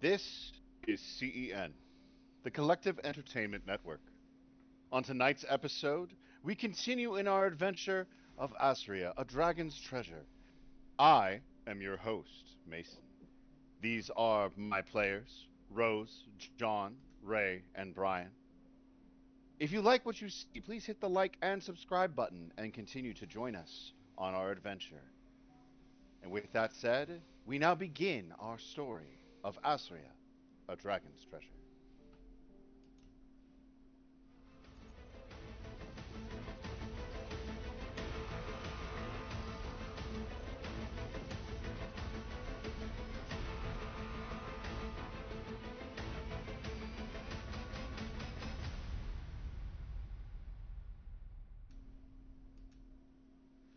This is CEN, the Collective Entertainment Network. On tonight's episode, we continue in our adventure of Asria, a dragon's treasure. I am your host, Mason. These are my players, Rose, John, Ray, and Brian. If you like what you see, please hit the like and subscribe button and continue to join us on our adventure. And with that said, we now begin our story of Asria, a dragon's treasure.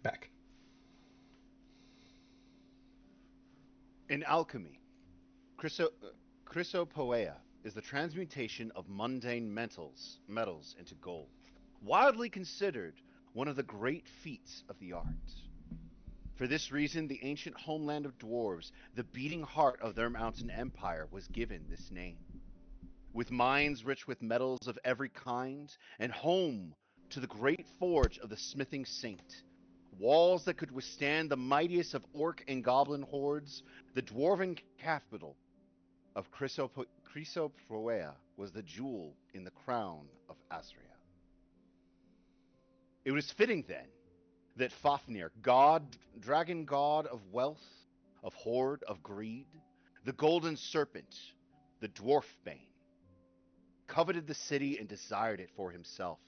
Back. In alchemy, chryso- chrysopoeia is the transmutation of mundane metals into gold, widely considered one of the great feats of the art. For this reason, the ancient homeland of dwarves, the beating heart of their mountain empire, was given this name. With mines rich with metals of every kind, and home to the great forge of the smithing saint, walls that could withstand the mightiest of orc and goblin hordes, the dwarven capital of Chrysoproea was the jewel in the crown of Asria. It was fitting then that Fafnir, dragon god of wealth, of hoard, of greed, the golden serpent, the dwarf bane, coveted the city and desired it for himself.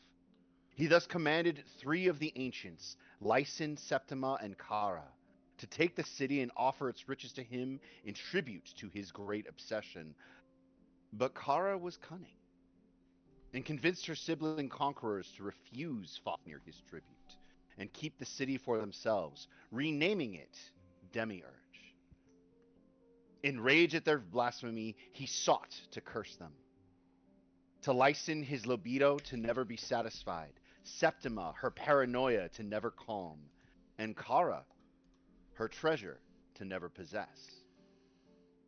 He thus commanded three of the ancients, Lysin, Septima, and Kara, to take the city and offer its riches to him in tribute to his great obsession. But Kara was cunning and convinced her sibling conquerors to refuse Fafnir his tribute and keep the city for themselves, renaming it Demiurge. Enraged at their blasphemy, he sought to curse them. To Lysin, his libido to never be satisfied, Septima, her paranoia to never calm, and Kara, her treasure to never possess.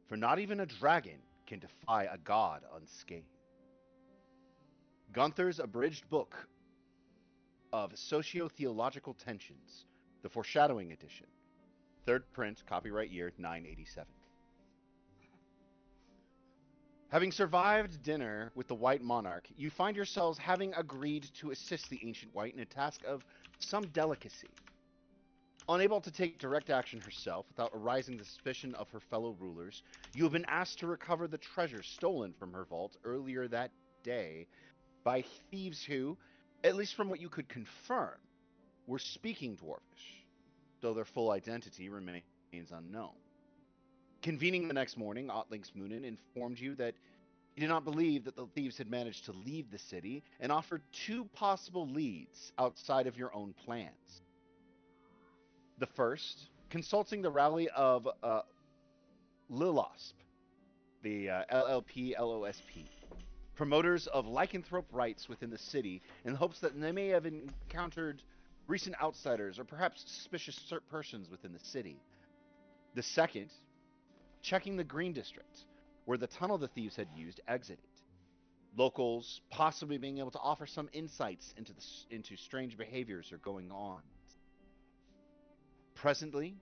For not even a dragon can defy a god unscathed. Gunther's abridged book of Socio-Theological Tensions, the Foreshadowing Edition, third print, copyright year 987. Having survived dinner with the White Monarch, you find yourselves having agreed to assist the Ancient White in a task of some delicacy. Unable to take direct action herself without arousing the suspicion of her fellow rulers, you have been asked to recover the treasure stolen from her vault earlier that day by thieves who, at least from what you could confirm, were speaking Dwarvish, though their full identity remains unknown. Convening the next morning, Otlink's Moonin informed you that he did not believe that the thieves had managed to leave the city and offered two possible leads outside of your own plans. The first, consulting the rally of Lilosp, the LLP, promoters of lycanthrope rights within the city, in hopes that they may have encountered recent outsiders or perhaps suspicious persons within the city. The second, checking the Green District, where the tunnel the thieves had used exited. Locals possibly being able to offer some insights into strange behaviors are going on. Presently,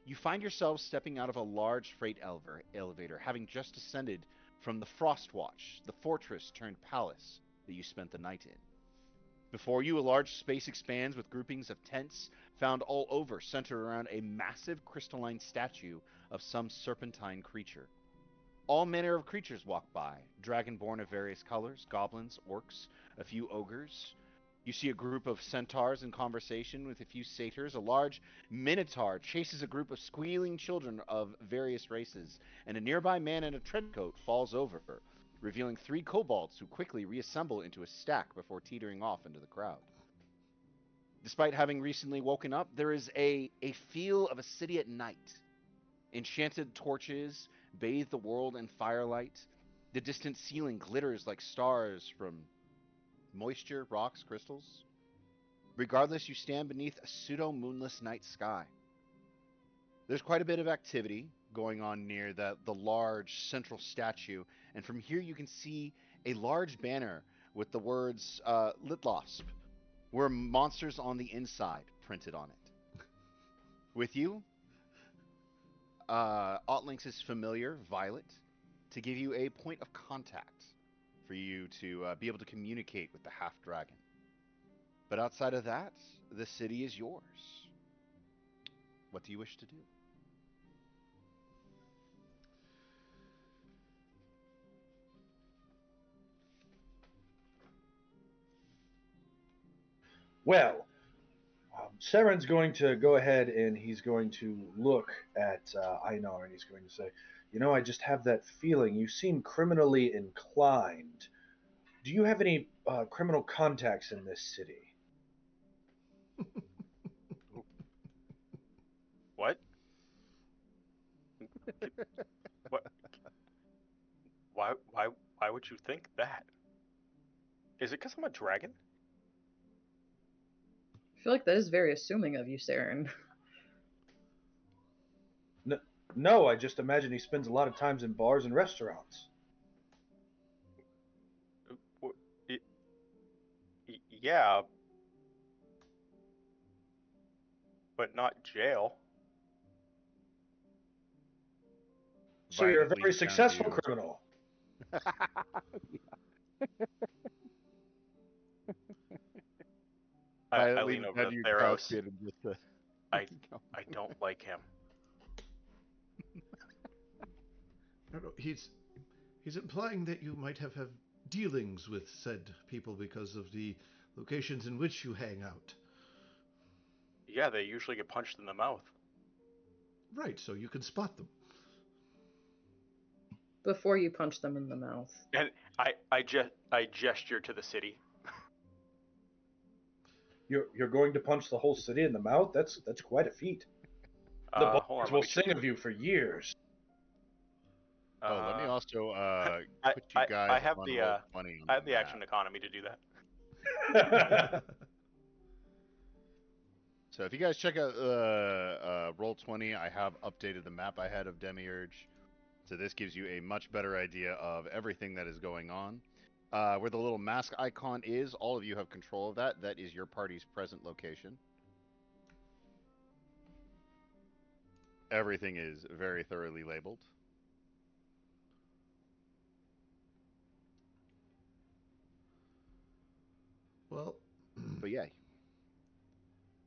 you find yourselves stepping out of a large freight elevator, having just descended from the Frostwatch, the fortress turned palace that you spent the night in. Before you, a large space expands with groupings of tents found all over, centered around a massive crystalline statue of some serpentine creature. All manner of creatures walk by, dragonborn of various colors, goblins, orcs, a few ogres. You see a group of centaurs in conversation with a few satyrs. A large minotaur chases a group of squealing children of various races, and a nearby man in a trenchcoat falls over, revealing three kobolds who quickly reassemble into a stack before teetering off into the crowd. Despite having recently woken up, there is a feel of a city at night. Enchanted torches bathe the world in firelight. The distant ceiling glitters like stars from moisture, rocks, crystals. Regardless, you stand beneath a pseudo-moonless night sky. There's quite a bit of activity. going on near the large central statue, and from here you can see a large banner with the words Litlosp, where monsters on the inside printed on it. With you, Otlinks' familiar, Violet, to give you a point of contact for you to be able to communicate with the half dragon. But outside of that, the city is yours. What do you wish to do? Well, Saren's going to go ahead and he's going to look at Einar and he's going to say, "You know, I just have that feeling. You seem criminally inclined. Do you have any criminal contacts in this city?" What? What? Why would you think that? Is it because I'm a dragon? I feel like that is very assuming of you, Saren. No, I just imagine he spends a lot of times in bars and restaurants. Yeah, but not jail. So you're a Violet very leans down to successful you. criminal. I Leans lean over down to to your Theros. casket and just I don't like him. No, no, he's implying that you might have dealings with said people because of the locations in which you hang out. Yeah, they usually get punched in the mouth. Right, so you can spot them. Before you punch them in the mouth. And I gesture to the city. You're going to punch the whole city in the mouth? That's quite a feat. The Hold bars on, will let me check. sing of you for years. let me also put you I guys have on the roll 20 on I have the the map. action economy to do that. So if you guys check out roll 20, I have updated the map I had of Demiurge. So this gives you a much better idea of everything that is going on. Where the little mask icon is, all of you have control of that. That is your party's present location. Everything is very thoroughly labeled. Well, But yeah,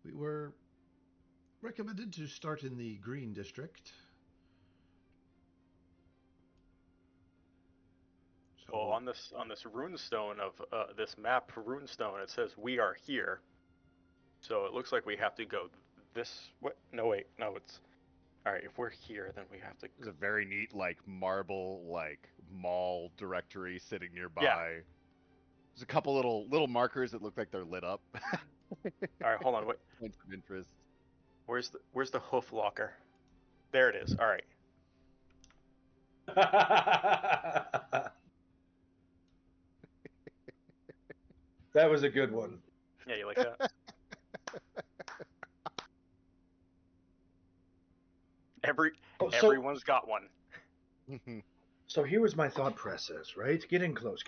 we were recommended to start in the Green District. So, Well, on this runestone of this map runestone, it says we are here. So it looks like we have to go this. What? No, wait. No, it's all right. If we're here, then we have to. there's a very neat marble mall directory sitting nearby. Yeah. There's a couple little markers that look like they're lit up. All right, hold on. Wait. Points of interest. Where's the hoof locker? There it is. All right. That was a good one. Yeah, you like that? Everyone's got one. So here was my thought process, right? Get in close.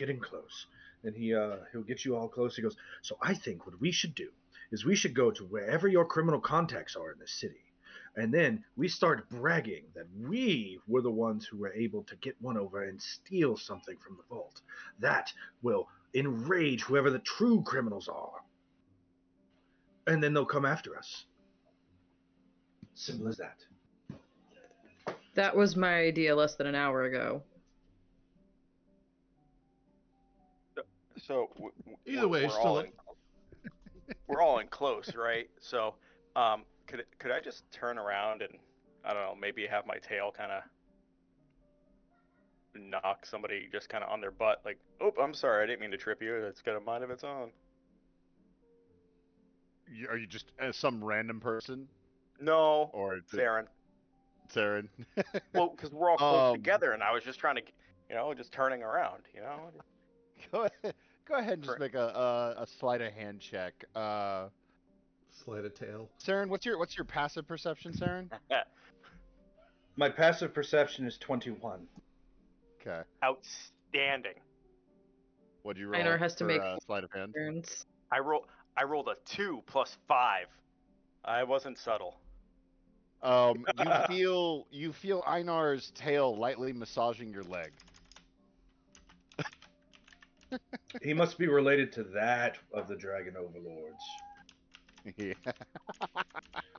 And he'll get you all close. He goes, "So I think what we should do is we should go to wherever your criminal contacts are in the city. And then we start bragging that we were the ones who were able to get one over and steal something from the vault. That will enrage whoever the true criminals are. And then they'll come after us. Simple as that." That was my idea less than an hour ago. So either way, we're all in close, right? So, could I just turn around and I don't know, maybe have my tail kind of knock somebody just kind of on their butt, like, "Oh, I'm sorry, I didn't mean to trip you. It's got a mind of its own." Are you just some random person? No, Or Saren. Saren? Well, because we're all close together, and I was just trying to, just turning around, Go ahead and just make a sleight of hand check. Sleight of tail. Saren, what's your passive perception, Saren? My passive perception is 21. Okay. Outstanding. What'd you roll Einar has to for make sleight of hand? turns. I rolled a 2 plus 5. I wasn't subtle. You feel Einar's tail lightly massaging your leg. He must be related to that of the dragon overlords, Yeah.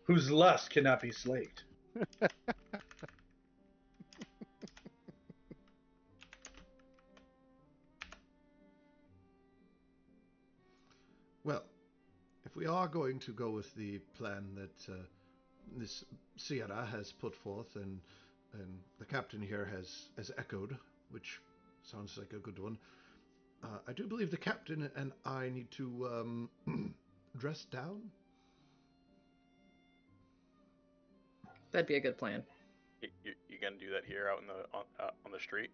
whose lust cannot be slaked. Well, if we are going to go with the plan that this Sierra has put forth and the captain here has echoed, which sounds like a good one, I do believe the captain and I need to dress down. That'd be a good plan. You gonna do that here out in the on the street?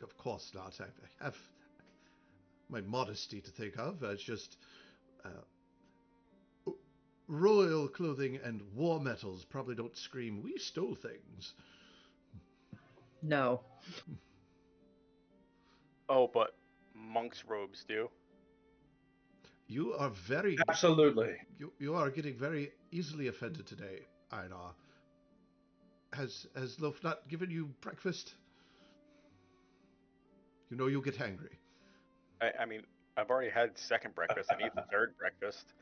Of course not. I have my modesty to think of. It's just royal clothing and war metals probably don't scream, we stole things. No. Oh, but monk's robes do. You are very... Absolutely. You are getting very easily offended today, Einar. Has Loaf not given you breakfast? You know you'll get hangry. I mean, I've already had second breakfast. I need the third breakfast.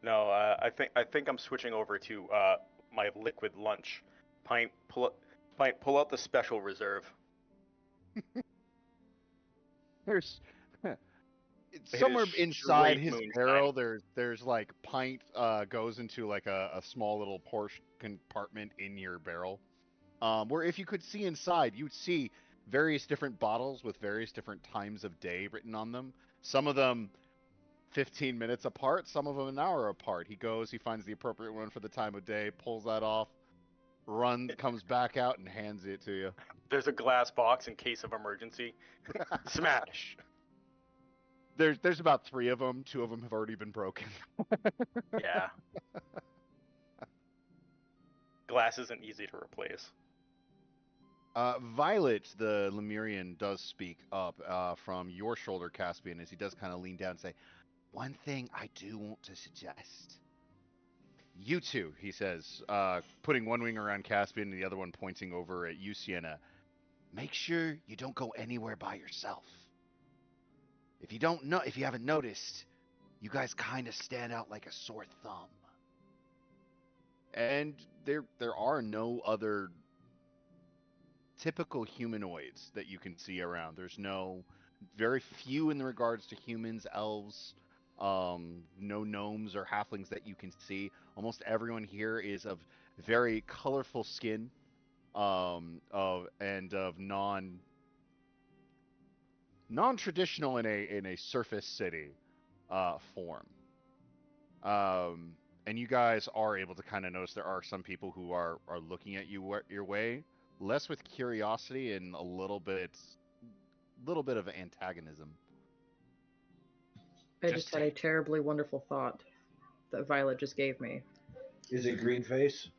No, I think I'm switching over to my liquid lunch. Pint, pull out the special reserve. There's It somewhere is inside straight his moonshine. barrel. There's like pint goes into like a small little portion compartment in your barrel. Where if you could see inside, you'd see various different bottles with various different times of day written on them. Some of them 15 minutes apart, some of them an hour apart. He goes, he finds the appropriate one for the time of day, pulls that off, comes back out and hands it to you. There's a glass box in case of emergency. Smash. There's about 3 of them. 2 of them have already been broken. Yeah. Glass isn't easy to replace. Violet, the Lemurian, does speak up from your shoulder, Caspian, as he does kind of lean down and say, "One thing I do want to suggest. You two," he says, putting one wing around Caspian and the other one pointing over at you, Sienna. "Make sure you don't go anywhere by yourself. If you haven't noticed, you guys kind of stand out like a sore thumb. And there are no other typical humanoids that you can see around. There's very few in regards to humans, elves, no gnomes or halflings that you can see. Almost everyone here is of very colorful skin, of non-traditional in a surface city form. And you guys are able to kind of notice there are some people who are looking at your way, less with curiosity and a little bit of antagonism. I just had a terribly wonderful thought that Violet just gave me. Is it green face?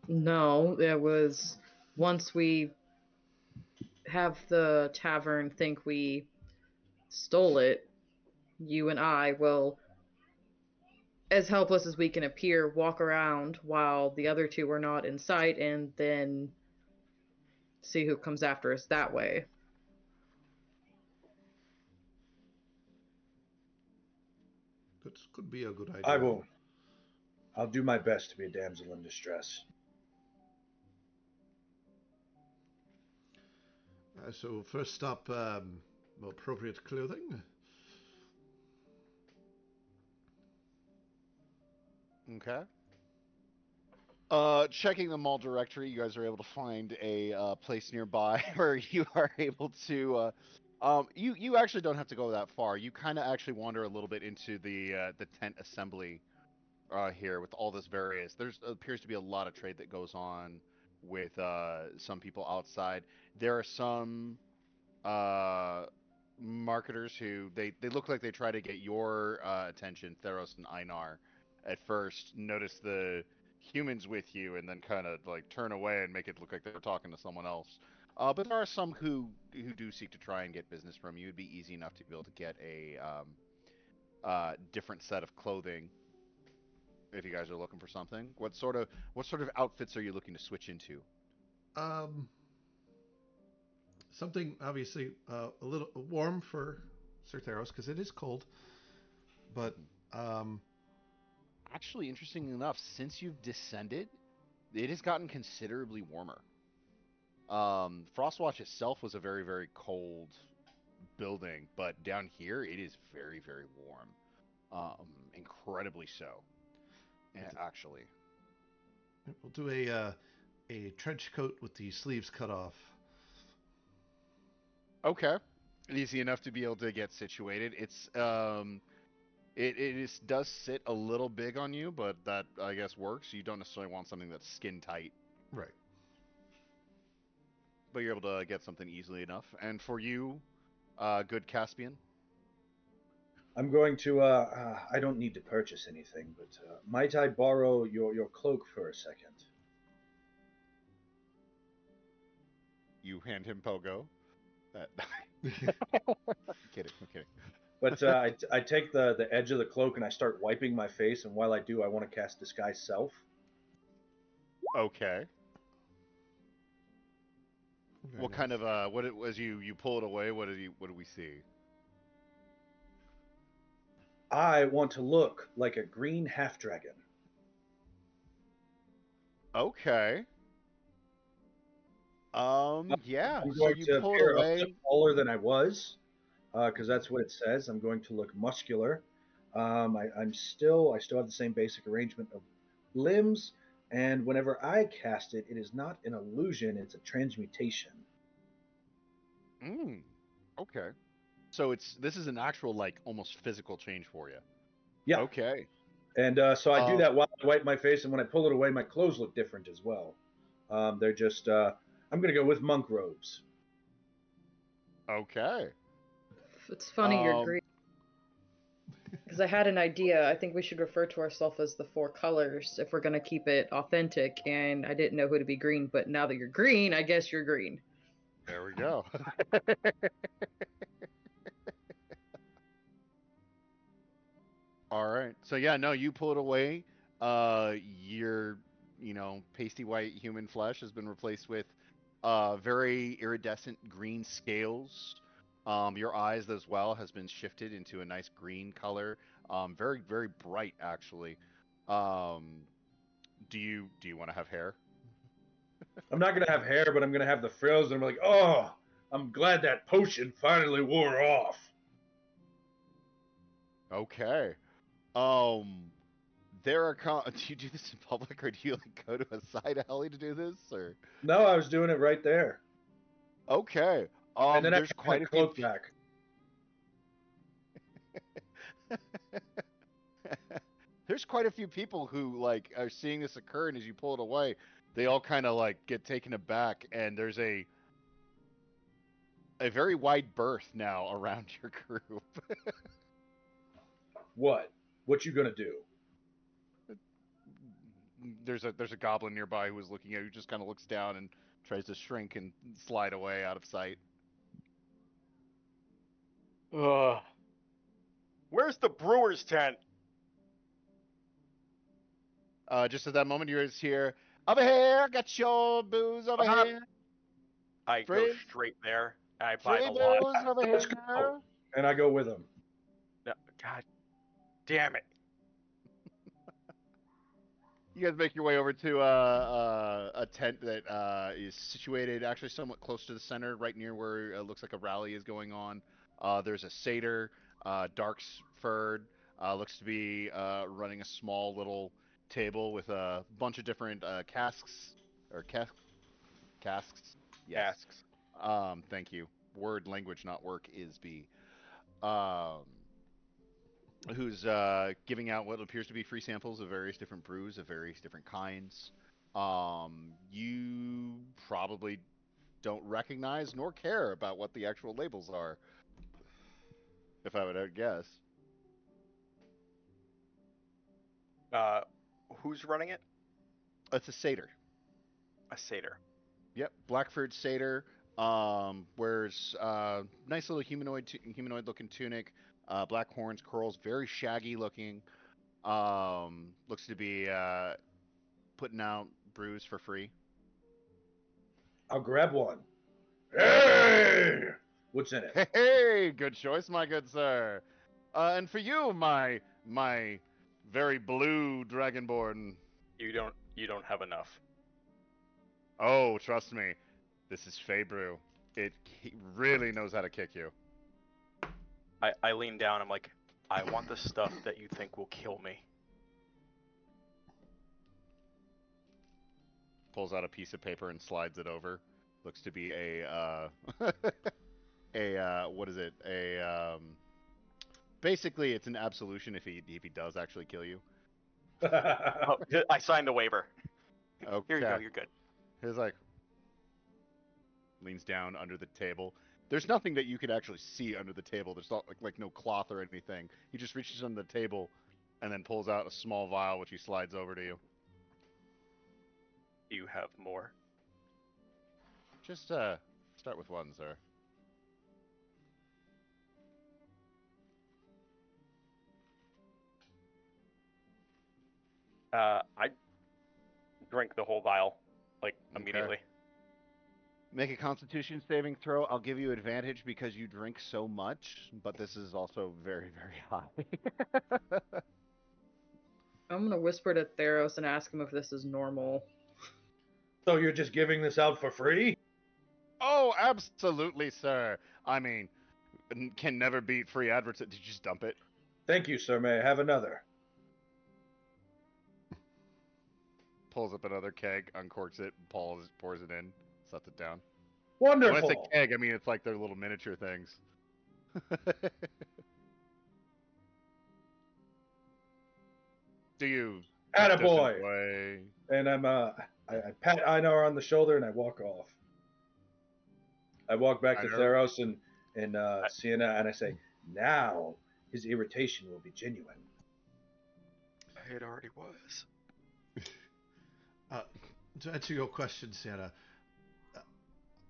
No, it was once we have the tavern think we stole it, you and I will, as helpless as we can appear, walk around while the other two are not in sight and then see who comes after us that way. That could be a good idea. I will. I'll do my best to be a damsel in distress. So first stop, appropriate clothing. Okay. Checking the mall directory, you guys are able to find a place nearby where you are able to. You actually don't have to go that far. You kind of actually wander a little bit into the tent assembly here with all this various. There appears to be a lot of trade that goes on with some people outside. There are some marketers who they look like they try to get your attention, Theros and Einar. At first, notice humans with you and then kind of like turn away and make it look like they're talking to someone else. But there are some who do seek to try and get business from you. It'd be easy enough to be able to get a different set of clothing if you guys are looking for something. What sort of outfits are you looking to switch into? Um, Something obviously a little warm for Sir Theros because it is cold, but Mhm. um, Actually, interestingly enough, since you've descended, it has gotten considerably warmer. Frostwatch itself was a very, very cold building, but down here it is very, very warm. Incredibly so, actually. we'll do a trench coat with the sleeves cut off. Okay, easy enough to be able to get situated. Does sit a little big on you, but that I guess works. You don't necessarily want something that's skin tight, Right. but you're able to get something easily enough. And for you, good Caspian. I'm going to. I don't need to purchase anything, but might I borrow your cloak for a second? You hand him Pogo. That, I'm kidding. I'm kidding. But I take the edge of the cloak and I start wiping my face, and while I do, I want to cast Disguise Self. Okay. Very What kind nice. of what it was you pull it away? What do we see? I want to look like a green half dragon. Okay. Yeah. I'm So going you to pull it appear a foot away. taller than I was, because that's what it says. I'm going to look muscular. I still have the same basic arrangement of limbs, and whenever I cast it, it is not an illusion; it's a transmutation. Mm, okay. So this is an actual like almost physical change for you. Yeah, Okay. and so I do Um. that while I wipe my face, and when I pull it away, my clothes look different as well. They're just I'm going to go with monk robes. Okay. It's funny you're Um. green because I had an idea. I think we should refer to ourselves as the four colors if we're gonna keep it authentic. And I didn't know who to be green, but now that you're green, I guess you're green. There we go. All right. So yeah, no, you pull it away. Your pasty white human flesh has been replaced with very iridescent green scales. Your eyes as well has been shifted into a nice green color. Very, very bright actually. Um, do you want to have hair? I'm not going to have hair, but I'm going to have the frills, and I'm like, oh, I'm glad that potion finally wore off. Okay. Um, there are do you do this in public or do you like go to a side alley to do this or? No, I was doing it right there, Okay. and then I There's got my quite a few. cloak back. There's quite a few people who like are seeing this occur, and as you pull it away, they all kind of like get taken aback, and there's a very wide berth now around your group. What? What you gonna do? There's a goblin nearby who is looking at you, who just kind of looks down and tries to shrink and slide away out of sight. Ugh. Where's the brewer's tent? Just at that moment, you just hear, "Over here, got your booze over Uh, here, I go free, straight there. I buy free the lot. booze over Let's go. here." And I go with him. No, God damn it. You guys make your way over to a tent that is situated actually somewhat close to the center, right near where it looks like a rally is going on. There's a satyr, dark furred, looks to be running a small little table with a bunch of different casks or casks. Yes. Asks. Thank you. Word language, not work, is B. Um, who's giving out what appears to be free samples of various different brews of various different kinds. You probably don't recognize nor care about what the actual labels are, if I would guess. Uh, who's running it? It's a satyr. A satyr. Yep, Blackford satyr. Wears nice little humanoid looking tunic, black horns, curls, very shaggy looking. Looks to be putting out brews for free. I'll grab one. Hey! What's in it? Hey, good choice, my good sir. And for you, my very blue dragonborn. You don't have enough. Oh, trust me, this is Fey Brew. He really knows how to kick you. I lean down. I'm like, I want the stuff that you think will kill me. Pulls out a piece of paper and slides it over. Looks to be a what is it? Basically it's an absolution if he does actually kill you. Oh, I signed the waiver. Okay. Here you go. You're good. He's like leans down under the table. There's nothing that you could actually see under the table. There's not like no cloth or anything. He just reaches under the table and then pulls out a small vial which he slides over to you. Do you have more? Just start with one, sir. I drink the whole vial, like, immediately. Okay. Make a Constitution saving throw. I'll give you advantage because you drink so much, but this is also very, very high. I'm gonna whisper to Theros and ask him if this is normal. So you're just giving this out for free? Oh, absolutely, sir. I mean, can never beat free adverts. Did you just dump it? Thank you, sir. May I have another? Pulls up another keg, uncorks it, pours it in, sets it down. Wonderful. When I say keg, I mean it's like their little miniature things. Do you? Attaboy. And I pat Einar on the shoulder and I walk off. I walk back to Theros and Sienna and I say, now his irritation will be genuine. It already was. To answer your question, Sienna,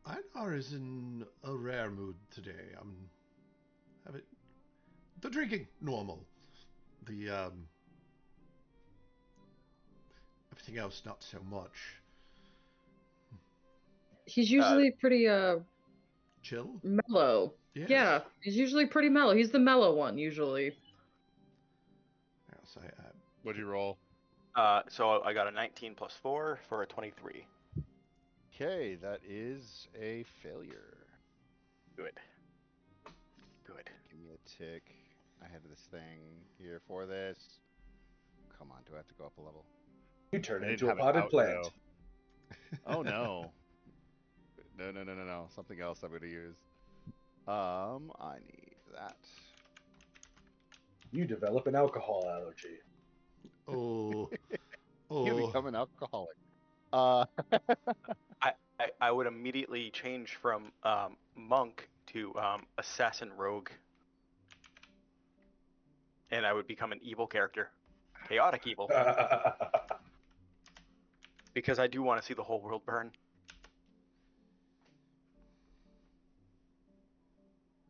Einar is in a rare mood today. The drinking normal, the everything else not so much. He's usually pretty chill, mellow. Yes. Yeah, he's usually pretty mellow. He's the mellow one usually. Yes, What'd you roll? So I got a 19 plus 4 for a 23. Okay, that is a failure. Good. Good. Give me a tick. I have this thing here for this. Come on, do I have to go up a level? You turn into a potted plant. Oh no. No. Something else I'm gonna use. I need that. You develop an alcohol allergy. Oh. You become an alcoholic. I would immediately change from monk to assassin rogue. And I would become an evil character. Chaotic evil. Because I do want to see the whole world burn.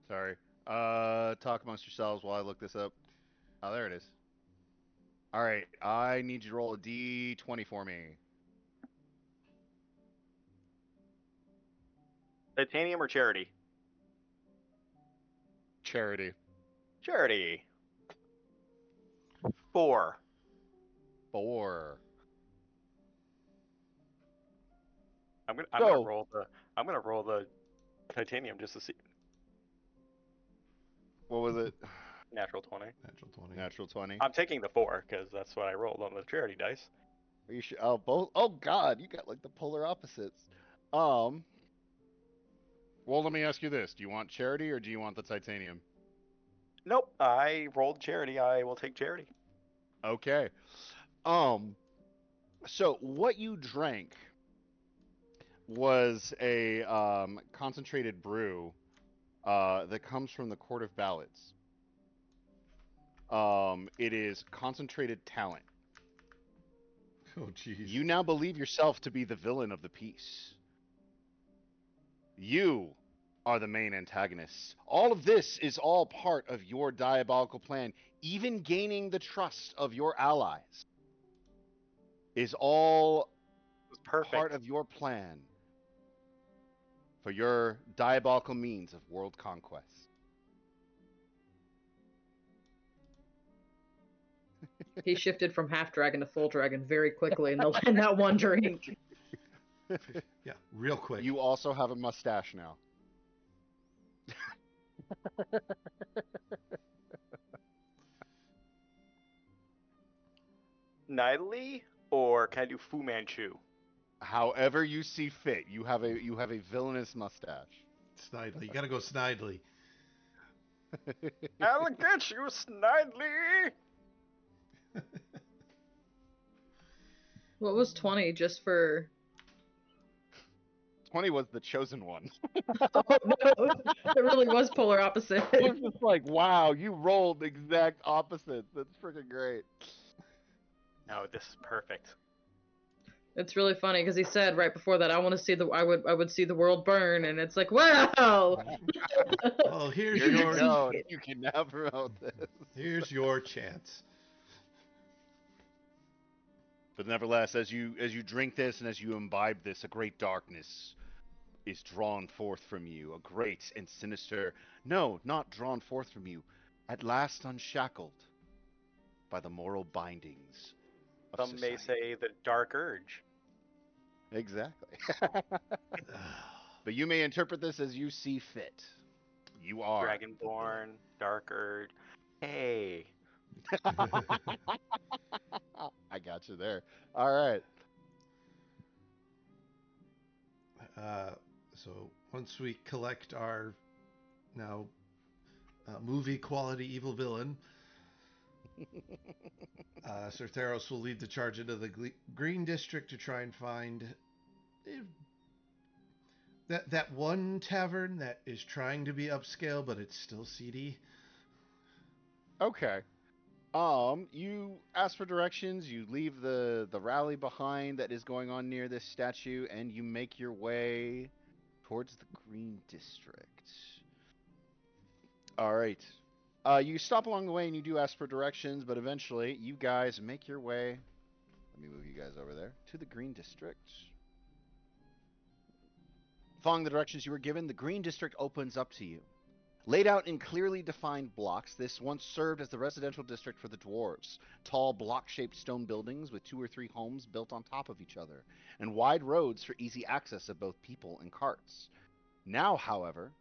Sorry. Talk amongst yourselves while I look this up. Oh, there it is. Alright, I need you to roll a d20 for me. Titanium or charity? Charity. Charity. 4. I'm gonna roll the titanium just to see. What was it? Natural 20. Natural 20. I'm taking the 4 because that's what I rolled on the charity dice. Are you sure? Oh, both. Oh God, you got like the polar opposites. Well, let me ask you this: do you want charity or do you want the titanium? Nope, I rolled charity. I will take charity. Okay. So what you drank was a concentrated brew that comes from the Court of Ballots. It is concentrated talent. Oh, jeez. You now believe yourself to be the villain of the piece. You are the main antagonists. All of this is all part of your diabolical plan. Even gaining the trust of your allies is all It was perfect. part of your plan for your diabolical means of world conquest. He shifted from half dragon to full dragon very quickly in that one drink. Yeah, real quick. You also have a mustache now. Nightly, or can I do Fu Manchu? However you see fit, you have a villainous mustache. Snidely. You gotta go Snidely. I'll get you, Snidely! What was 20 just for? 20 was the chosen one. Oh no, it really was polar opposite. I was just like, wow, you rolled exact opposites. That's freaking great. No, this is perfect. It's really funny because he said right before that, I would see the world burn, and it's like, wow. Well, here's Here your you go. You can now promote this. here's your chance. But nevertheless, as you drink this and as you imbibe this, a great darkness is drawn forth from you. A great and sinister, no, not drawn forth from you, at last unshackled by the moral bindings of Some may society. say the dark urge. Exactly. But you may interpret this as you see fit. You are the villain. Dragonborn, dark urge. Hey, I got you there. All right. So once we collect our now movie quality evil villain, Sir Theros will lead the charge into the Green District to try and find that one tavern that is trying to be upscale, but it's still seedy. Okay. You ask for directions, you leave the rally behind that is going on near this statue, and you make your way towards the Green District. All right. You stop along the way and you do ask for directions, but eventually you guys make your way. Let me move you guys over there to the Green District. Following the directions you were given, the Green District opens up to you. Laid out in clearly defined blocks, this once served as the residential district for the dwarves. Tall, block-shaped stone buildings with 2 or 3 homes built on top of each other, and wide roads for easy access of both people and carts. Now, however,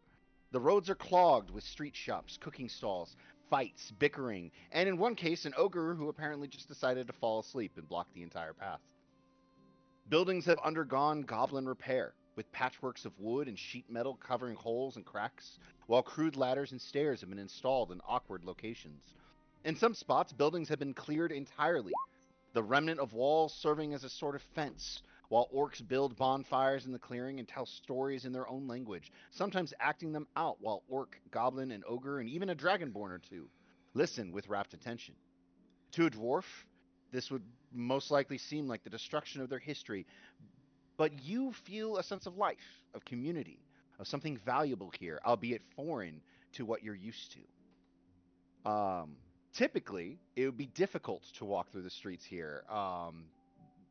the roads are clogged with street shops, cooking stalls, fights, bickering, and in one case, an ogre who apparently just decided to fall asleep and block the entire path. Buildings have undergone goblin repair, with patchworks of wood and sheet metal covering holes and cracks, while crude ladders and stairs have been installed in awkward locations. In some spots, buildings have been cleared entirely, the remnant of walls serving as a sort of fence, while orcs build bonfires in the clearing and tell stories in their own language, sometimes acting them out while orc, goblin, and ogre, and even a dragonborn or two listen with rapt attention. To a dwarf, this would most likely seem like the destruction of their history, but you feel a sense of life, of community, of something valuable here, albeit foreign to what you're used to. Typically, it would be difficult to walk through the streets here,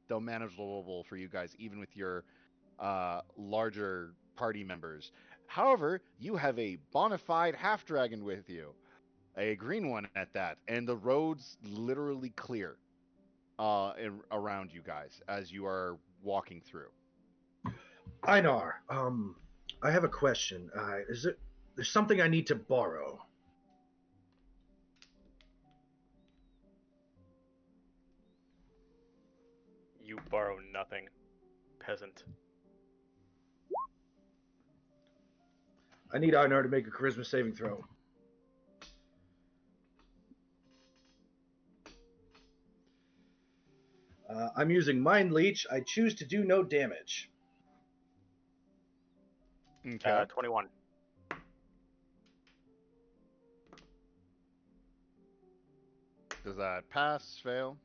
though manageable for you guys, even with your larger party members. However, you have a bona fide half dragon with you, a green one at that, and the roads literally clear around you guys as you are walking through. Einar, I have a question. There's something I need to borrow? you borrow nothing, peasant. I need Einar to make a charisma saving throw. I'm using Mind Leech. I choose to do no damage. Okay. 21. Does that pass, fail?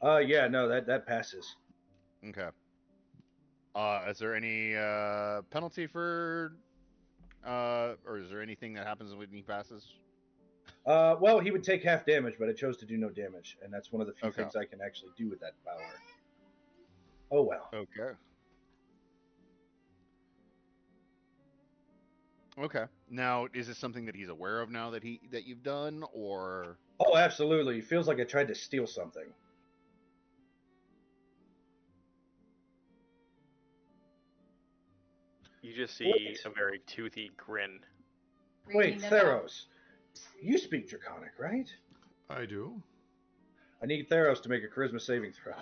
Yeah, no, that passes. Okay. Is there any penalty for or is there anything that happens when he passes? Well, he would take half damage, but I chose to do no damage, and that's one of the few Okay. things I can actually do with that power. Oh well. Okay. Okay. Now, is this something that he's aware of now that you've done, or? Oh, absolutely. It feels like I tried to steal something. You just see a very toothy grin. Wait, Theros, you speak Draconic, right? I do. I need Theros to make a charisma saving throw.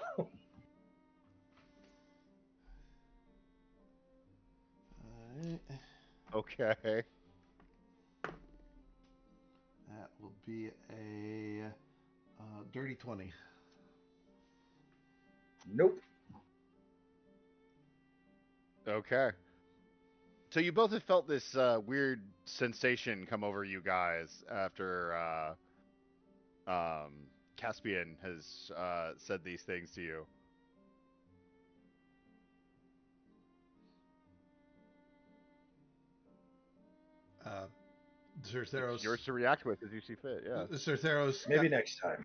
Okay. That will be a dirty 20. Nope. Okay. So you both have felt this weird sensation come over you guys after Caspian has said these things to you. Sir Theros. It's yours to react with as you see fit. Yeah. Sir Theros. Maybe next time.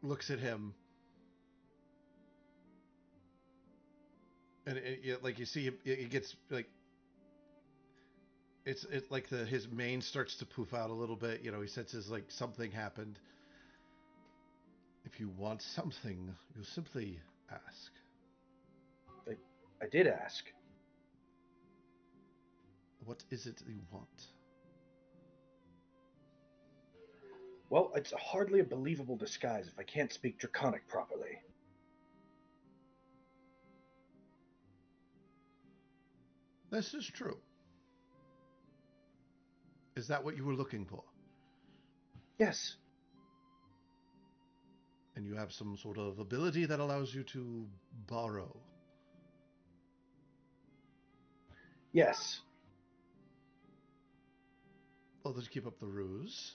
Looks at him, and like you see, it gets like it's like his mane starts to poof out a little bit. You know, he senses like something happened. If you want something, you simply ask. I did ask. What is it you want? Well, it's hardly a believable disguise if I can't speak Draconic properly. This is true. Is that what you were looking for? Yes. And you have some sort of ability that allows you to borrow? Yes. Well, to keep up the ruse.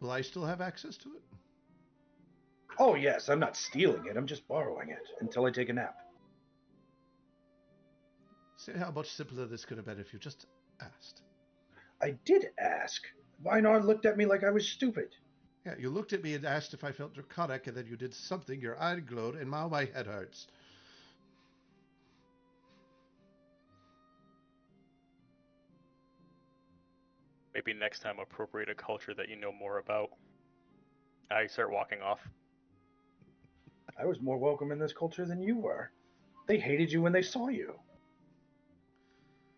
Will I still have access to it? Oh, yes, I'm not stealing it. I'm just borrowing it until I take a nap. See how much simpler this could have been if you just asked. I did ask. Vinar looked at me like I was stupid. Yeah, you looked at me and asked if I felt draconic, and then you did something, your eye glowed, and now my head hurts. Maybe next time appropriate a culture that you know more about. I start walking off. I was more welcome in this culture than you were. They hated you when they saw you.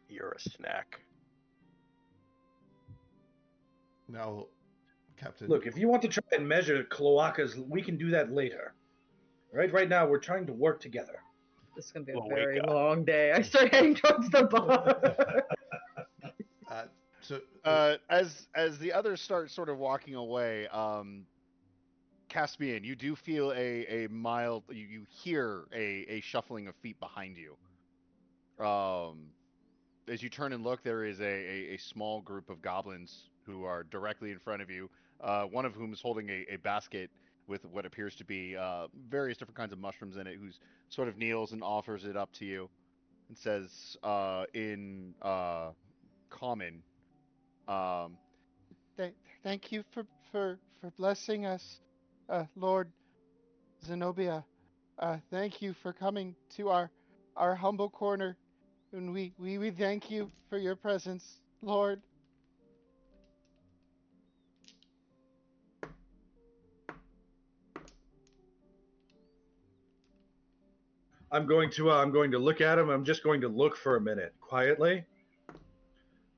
You're a snack. Now, Captain... Look, if you want to try and measure cloacas, we can do that later. Right now, we're trying to work together. This is going to be a very long day. I start heading towards the bar. As the others start sort of walking away, Caspian, you do feel a mild. You hear a shuffling of feet behind you. As you turn and look, there is a small group of goblins who are directly in front of you. One of whom is holding a basket with what appears to be various different kinds of mushrooms in it. Who sort of kneels and offers it up to you, and says in common. Thank you for blessing us, Lord Zenobia. Thank you for coming to our humble corner, and we thank you for your presence, Lord. I'm going to look at him. I'm just going to look for a minute quietly.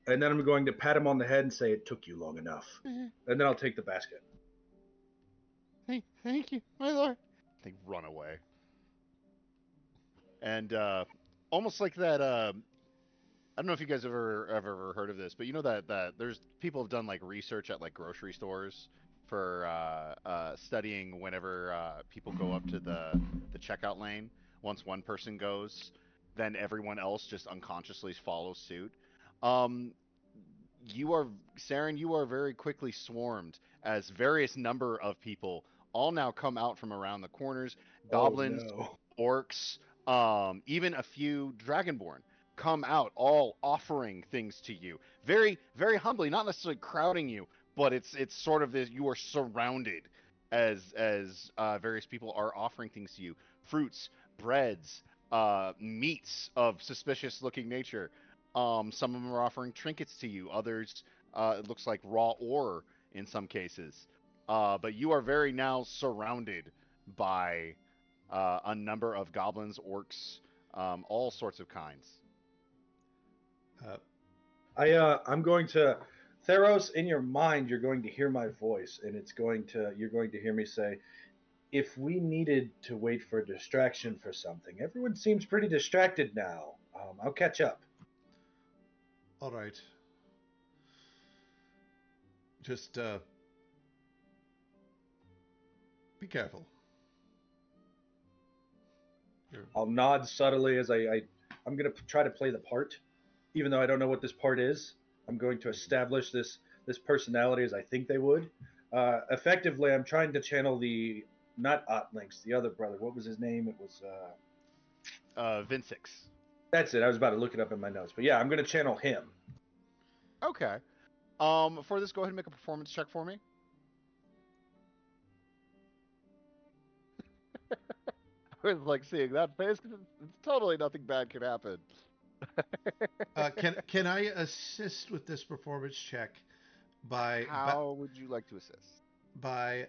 And then I'm going to pat him on the head and say, "It took you long enough." And then I'll take the basket. Thank you, my lord. They run away. And almost like that, I don't know if you guys have ever heard of this, but you know that there's people have done like research at like grocery stores for studying whenever people go up to the checkout lane. Once one person goes, then everyone else just unconsciously follows suit. You are, Saren, you are very quickly swarmed as various number of people all now come out from around the corners. Oh Goblins, no. orcs, even a few dragonborn come out, all offering things to you, very, very humbly, not necessarily crowding you, but it's sort of this. You are surrounded as various people are offering things to you, fruits, breads, meats of suspicious looking nature. Some of them are offering trinkets to you. Others, it looks like raw ore in some cases. But you are very now surrounded by a number of goblins, orcs, all sorts of kinds. Uh, I'm going to Theros. In your mind, you're going to hear my voice, and you're going to hear me say, "If we needed to wait for a distraction for something, everyone seems pretty distracted now. I'll catch up." all right. Just be careful. I'll nod subtly as I'm going to try to play the part, even though I don't know what this part is. I'm going to establish this personality as I think they would. Effectively, I'm trying to channel the not Otlinks, the other brother. What was his name? It was Vinsix. that's it. I was about to look it up in my notes, but yeah, I'm going to channel him. Okay. For this, go ahead and make a performance check for me. I was like seeing that face because it's totally nothing bad could happen. Can I assist with this performance check How would you like to assist? by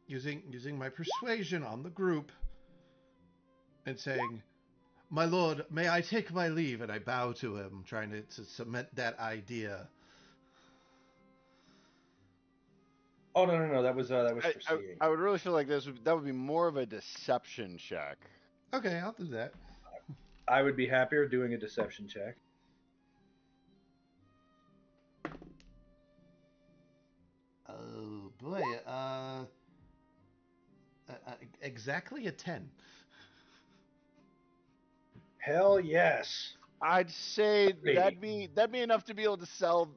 using my persuasion on the group and saying, "My lord, may I take my leave?" And I bow to him, trying to cement that idea. Oh no, that was foreseeing. I would really feel like that would be more of a deception check. Okay, I'll do that. I would be happier doing a deception check. Oh boy, exactly a 10. Hell yes. I'd say Maybe. that'd be enough to be able to sell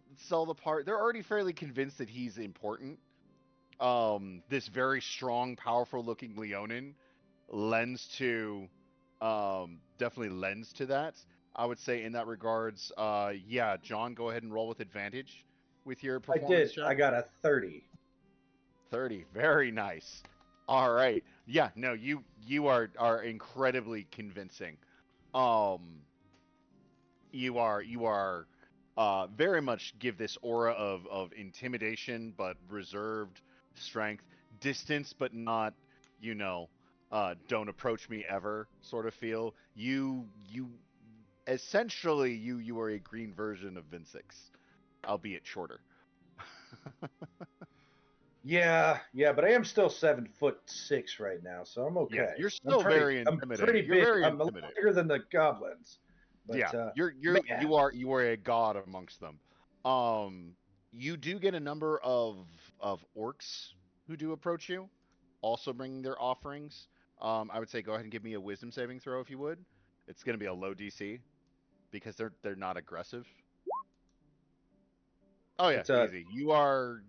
the part. They're already fairly convinced that he's important. This very strong, powerful looking Leonin lends to definitely lends to that. I would say in that regards, yeah, John, go ahead and roll with advantage with your I performance did. check. I got a 30. 30, very nice. All right, yeah, no, you are incredibly convincing. Um, you are very much give this aura of intimidation, but reserved strength, distance, but not, you know, don't approach me ever sort of feel. You essentially you are a green version of Vinsix, albeit shorter. Yeah, but I am still 7'6" right now, so I'm Yeah, okay. you're still very I'm pretty intimidating. You're big. very I'm a lot intimidating. bigger than the goblins. Yeah, But man, you are a god amongst them. Um, you do get a number of orcs who do approach you, also bringing their offerings. I would say go ahead and give me a wisdom saving throw if you would. It's going to be a low DC because they're not aggressive. Oh yeah, it's easy. You are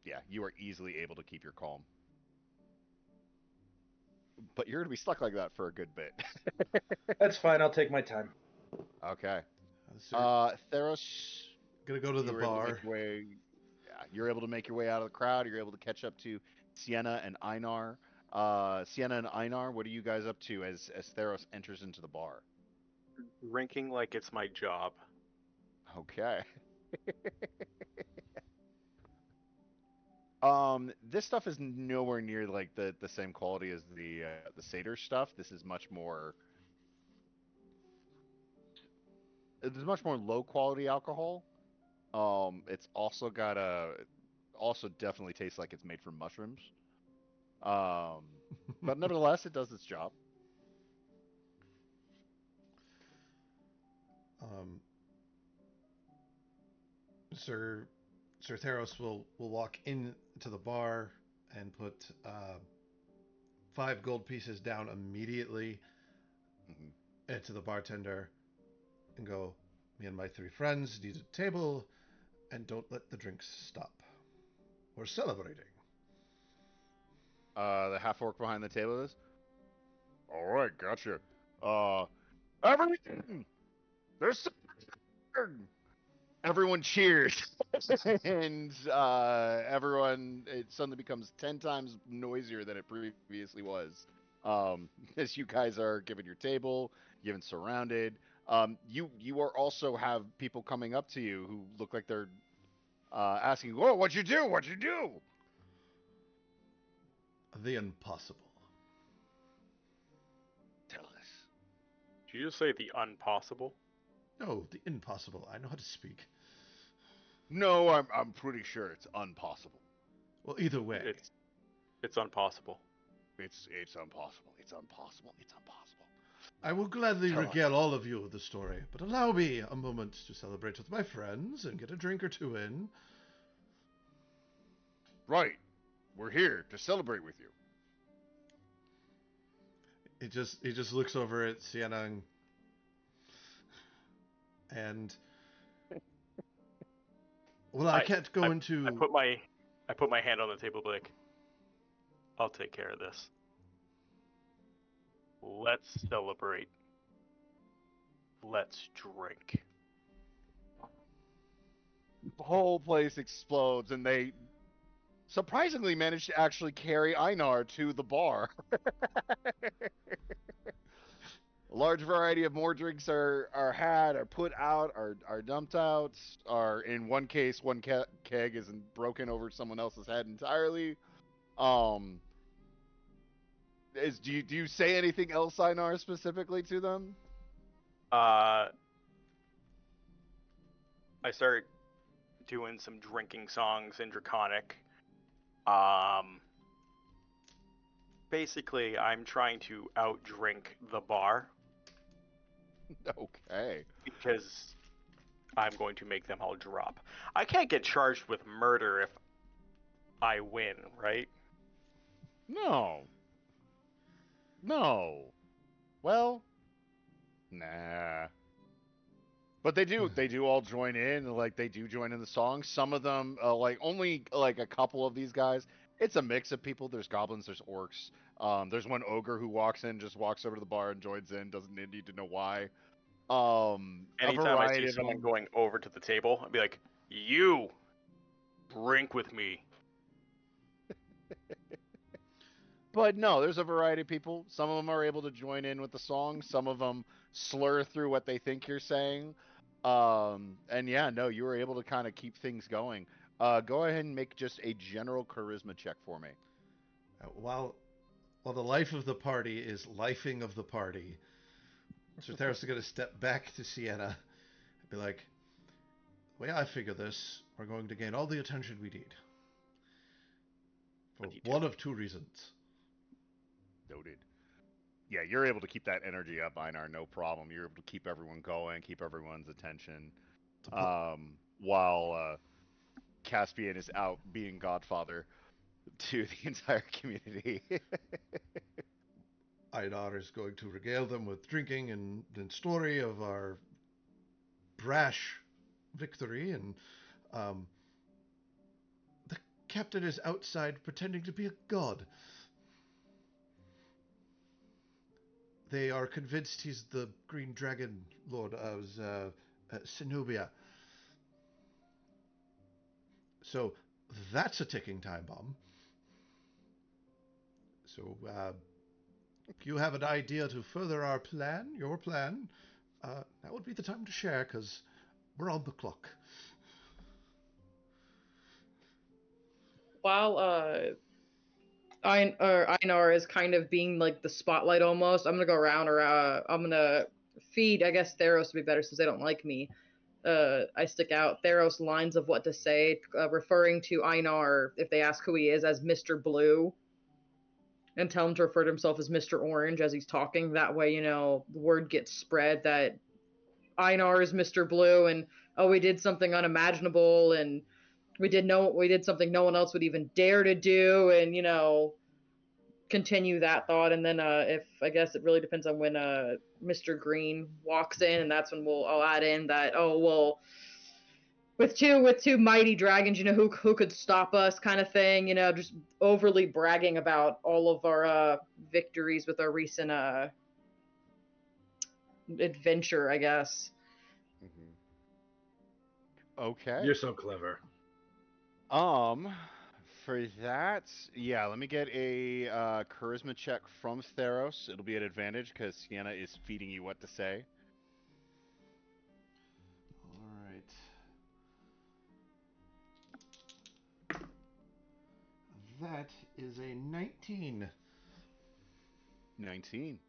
yeah, you are easily able to keep your calm. But you're going to be stuck like that for a good bit. that's fine. I'll take my time. Okay. Sir, Theros, gonna go to the you were able to bar. make your way. Yeah, you're able to make your way out of the crowd. You're able to catch up to Sienna and Einar. Sienna and Einar, what are you guys up to as Theros enters into the bar? Drinking like it's my job. Okay. This stuff is nowhere near like the same quality as the Seder stuff. This is much more. It's much more low quality alcohol. It's also got a. Also definitely tastes like it's made from mushrooms. Um, but nevertheless, it does its job. um, Sir Sir Theros will walk into the bar and put 5 gold pieces down immediately Mhm. to the bartender and go, "Me and my 3 friends need a table, and don't let the drinks stop. We're celebrating." The half orc behind the table is. All right, gotcha. Everything. There's everyone cheers, and everyone it suddenly becomes 10 times noisier than it previously was. As you guys are given your table, given surrounded. You are also have people coming up to you who look like they're asking, "Whoa, what'd you do? What'd you do?" The impossible. Tell us. Did you just say the impossible? No, the impossible. I know how to speak. No, I'm pretty sure it's impossible. Well, either way. It's impossible. It's impossible. It's impossible. It's impossible. I will gladly Tell regale all of you with the story, but allow me a moment to celebrate with my friends and get a drink or two in. Right. We're here to celebrate with you. He just looks over at Sienna and well, I can't go into. I put my hand on the table, like, I'll take care of this. Let's celebrate. Let's drink. The whole place explodes, and they surprisingly manage to actually carry Einar to the bar. A large variety of more drinks are had, are put out, are dumped out, are in one case, one keg isn't broken over someone else's head entirely. Um, do you say anything else, Einar, specifically to them? I start doing some drinking songs in Draconic. Basically, I'm trying to outdrink the bar. Okay. Because I'm going to make them all drop. I can't get charged with murder if I win, right? No. No. Well, nah. But they do all join in, like they do join in the song. Some of them, like only like a couple of these guys. It's a mix of people. There's goblins, there's orcs. There's one ogre who walks in, just walks over to the bar and joins in. Doesn't need to know why. A Anytime I variety see of someone them. going over to the table, I'd be like, "You drink with me." But no, there's a variety of people. Some of them are able to join in with the song. Some of them slur through what they think you're saying. And yeah, no, you were able to kind of keep things going. Go ahead and make just a general charisma check for me. While the life of the party is lifing of the party, Sir Theros is going to step back to Sienna and be like, the way I figure this, we're going to gain all the attention we need. For one of two reasons. Noted. Yeah, you're able to keep that energy up, Einar, no problem. You're able to keep everyone going, keep everyone's attention. While Caspian is out being godfather to the entire community. Einar is going to regale them with drinking and story of our brash victory, and the captain is outside pretending to be a god. They are convinced he's the Green Dragon Lord of Zenobia. So that's a ticking time bomb. So if you have an idea to further our plan, your plan, that would be the time to share, because we're on the clock. While Einar is kind of being like the spotlight almost, I'm gonna go around, or I'm gonna feed, I guess, Theros to be better since they don't like me. I stick out Theros lines of what to say, referring to Einar, if they ask who he is, as Mr. Blue, and tell him to refer to himself as Mr. Orange as he's talking. That way, the word gets spread that Einar is Mr. Blue, and we did something unimaginable, and we did something no one else would even dare to do, and continue that thought. And then if I guess it really depends on when Mr. Green walks in, and that's when I'll add in that, oh well, with two mighty dragons, who could stop us, kind of thing. Just overly bragging about all of our victories with our recent adventure, I guess. Mm-hmm. Okay. You're so clever. For that, yeah, let me get a charisma check from Theros. It'll be an advantage because Sienna is feeding you what to say. All right. That is a 19. 19.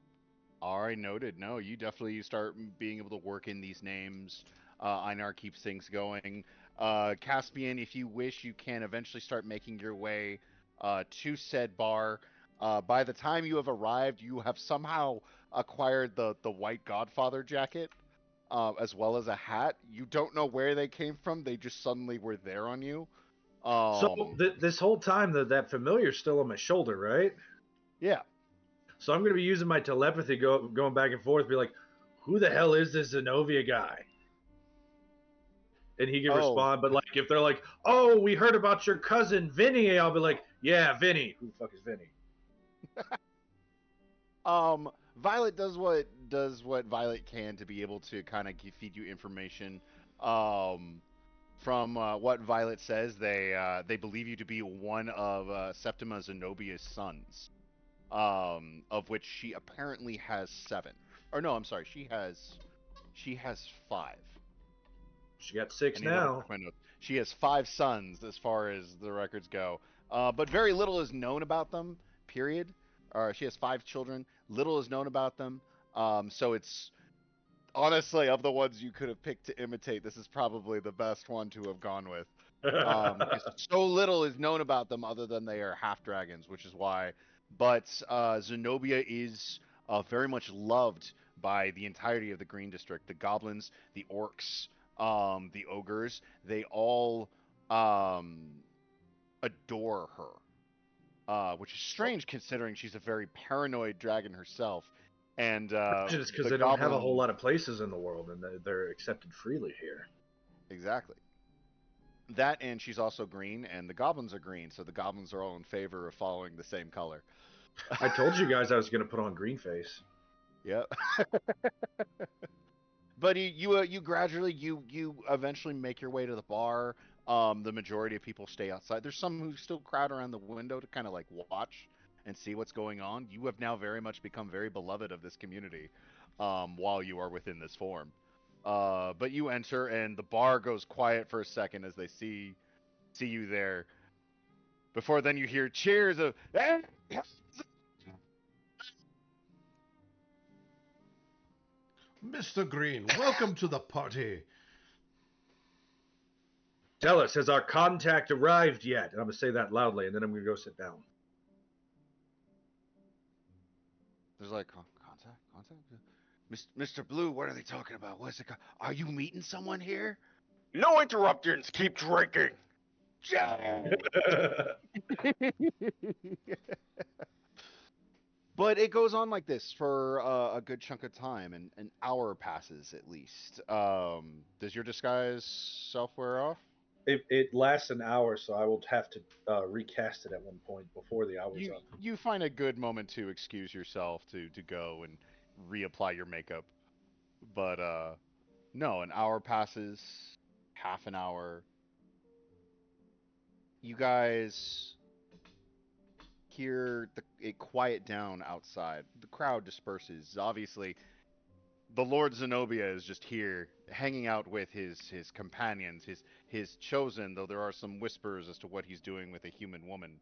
All right, noted. No, you definitely start being able to work in these names. Einar keeps things going. Caspian, if you wish, you can eventually start making your way to said bar. By the time you have arrived, you have somehow acquired the White Godfather jacket, as well as a hat. You don't know where they came from. They just suddenly were there on you. So this whole time, that familiar's still on my shoulder, right? Yeah. So I'm going to be using my telepathy, going back and forth, be like, "Who the hell is this Zenobia guy?" And he can respond. But like, if they're like, "Oh, we heard about your cousin Vinny," I'll be like, "Yeah, Vinny. Who the fuck is Vinny?" Violet does what Violet can to be able to kind of feed you information. From what Violet says, they believe you to be one of Septima Zenobia's sons, of which she apparently has 7. Or no, I'm sorry, she has 5. She got 6 I need to double now. check my notes. She has 5 sons as far as the records go, but very little is known about them. Period. She has 5 children. Little is known about them. So it's honestly, of the ones you could have picked to imitate, this is probably the best one to have gone with. So little is known about them other than they are half dragons, which is why. But Zenobia is very much loved by the entirety of the Green District. The goblins, the orcs, the ogres, they all adore her, which is strange considering she's a very paranoid dragon herself. And Just because the they don't have a goblin, whole lot of places in the world, and they're accepted freely here. exactly. That, and she's also green, and the goblins are green, so the goblins are all in favor of following the same color. I told you guys I was going to put on green face. Yep. But you gradually you eventually make your way to the bar. The majority of people stay outside. There's some who still crowd around the window to kind of like watch and see what's going on. You have now very much become very beloved of this community, while you are within this form. But you enter and the bar goes quiet for a second as they see you there. Before then, you hear cheers of. Mr. Green, welcome to the party. Tell us, has our contact arrived yet? And I'm going to say that loudly, and then I'm going to go sit down. There's like contact. Mr. Blue, what are they talking about? What's it? Are you meeting someone here? No interruptions. Keep drinking. But it goes on like this for a good chunk of time, and an hour passes at least. Does your disguise self wear off? It lasts an hour, so I will have to recast it at one point before the hour's up. You find a good moment to excuse yourself to go and reapply your makeup. But no, an hour passes, half an hour. You guys hear it quiet down outside. The crowd disperses. Obviously, the Lord Zenobia is just here, hanging out with his companions, his chosen. Though there are some whispers as to what he's doing with a human woman.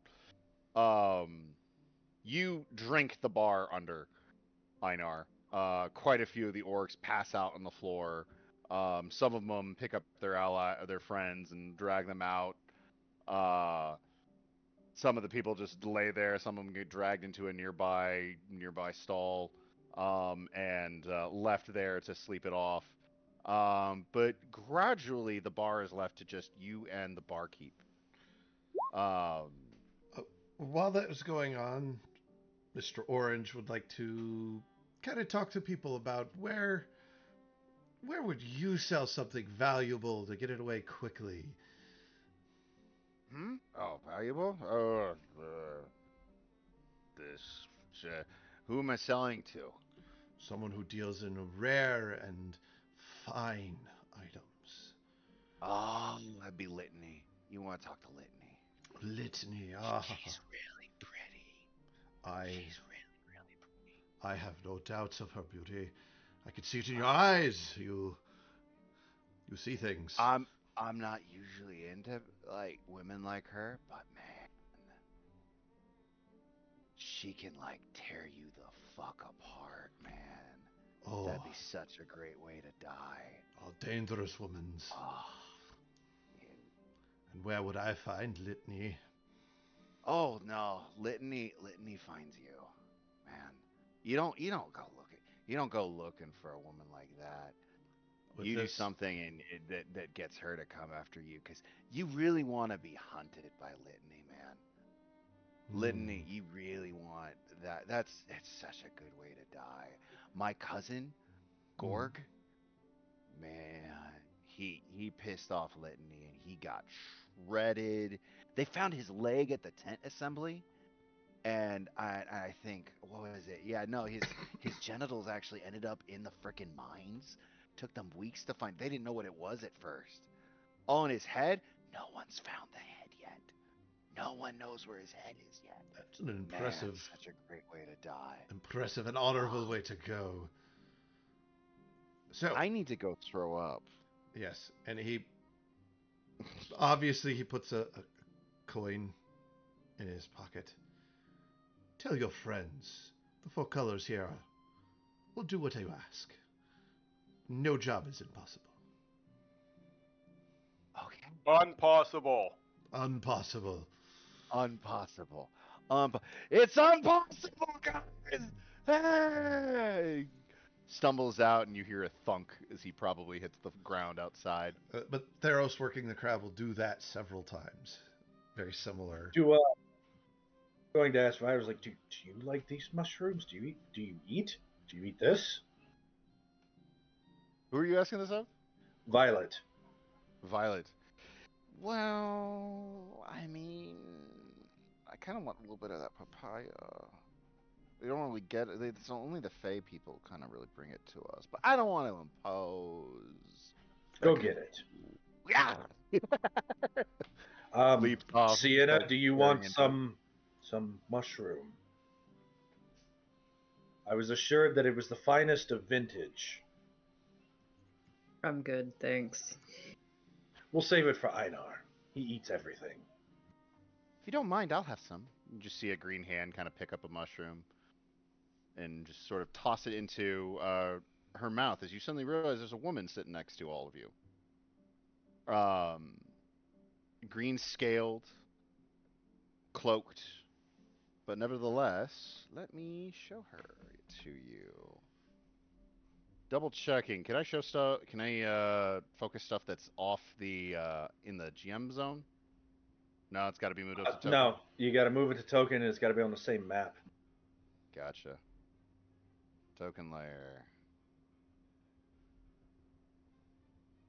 You drink the bar under Einar. Quite a few of the orcs pass out on the floor. Some of them pick up their friends, and drag them out. Some of the people just lay there. Some of them get dragged into a nearby stall, and left there to sleep it off. But gradually, the bar is left to just you and the barkeep. While that was going on, Mr. Orange would like to kind of talk to people about where Where would you sell something valuable to get it away quickly? Oh, valuable? Oh, this. Uh, who am I selling to? Someone who deals in rare and fine items. Oh, that'd be Litany. You want to talk to Litany? Litany, She's really pretty. She's really, really pretty. I have no doubts of her beauty. I can see it in your eyes. You see things. I'm not usually into like women like her, but man, she can like tear you the fuck apart, man. Oh, That'd be such a great way to die. a dangerous woman's. Oh, And where would I find Litany? oh no, Litany finds you, man. You don't go looking for a woman like that. With You do this, something that gets her to come after you because you really want to be hunted by Litany, man. Litany, you really want that. It's such a good way to die. My cousin, Gorg, man, he pissed off Litany and he got shredded. They found his leg at the tent assembly, and I think what was it? Yeah, no, his genitals actually ended up in the frickin' mines. Took them weeks to find. They didn't know what it was at first. Oh, and his head? No one's found the head yet. No one knows where his head is yet. That's an impressive, Man, such a great way to die. impressive and honorable way to go. So I need to go throw up. yes, and he obviously he puts a coin in his pocket. Tell your friends the four colors here will do what you ask. No job is impossible. Okay. Impossible. Impossible. Unpossible. It's impossible, guys! Hey! Stumbles out, and you hear a thunk as he probably hits the ground outside. But Theros working the crab will do that several times. Very similar. Going to ask Violet, like, do you like these mushrooms? Do you eat? Do you eat this? Who are you asking this of? Violet. Violet. Well, I mean, I kind of want a little bit of that papaya. We don't really get it. It's only the Fey people kind of really bring it to us. But I don't want to impose. Go get it. Yeah. Leaps off. Sienna, do you want into some mushroom? I was assured that it was the finest of vintage. I'm good, thanks. We'll save it for Einar. He eats everything. If you don't mind, I'll have some. You just see a green hand kind of pick up a mushroom and just sort of toss it into her mouth as you suddenly realize there's a woman sitting next to all of you. Green scaled, cloaked, but nevertheless, let me show her to you. Double checking. Can I show stuff? Can I focus stuff that's off the in the GM zone? No, it's got to be moved up to token. No, you got to move it to token, and it's got to be on the same map. Gotcha. Token layer.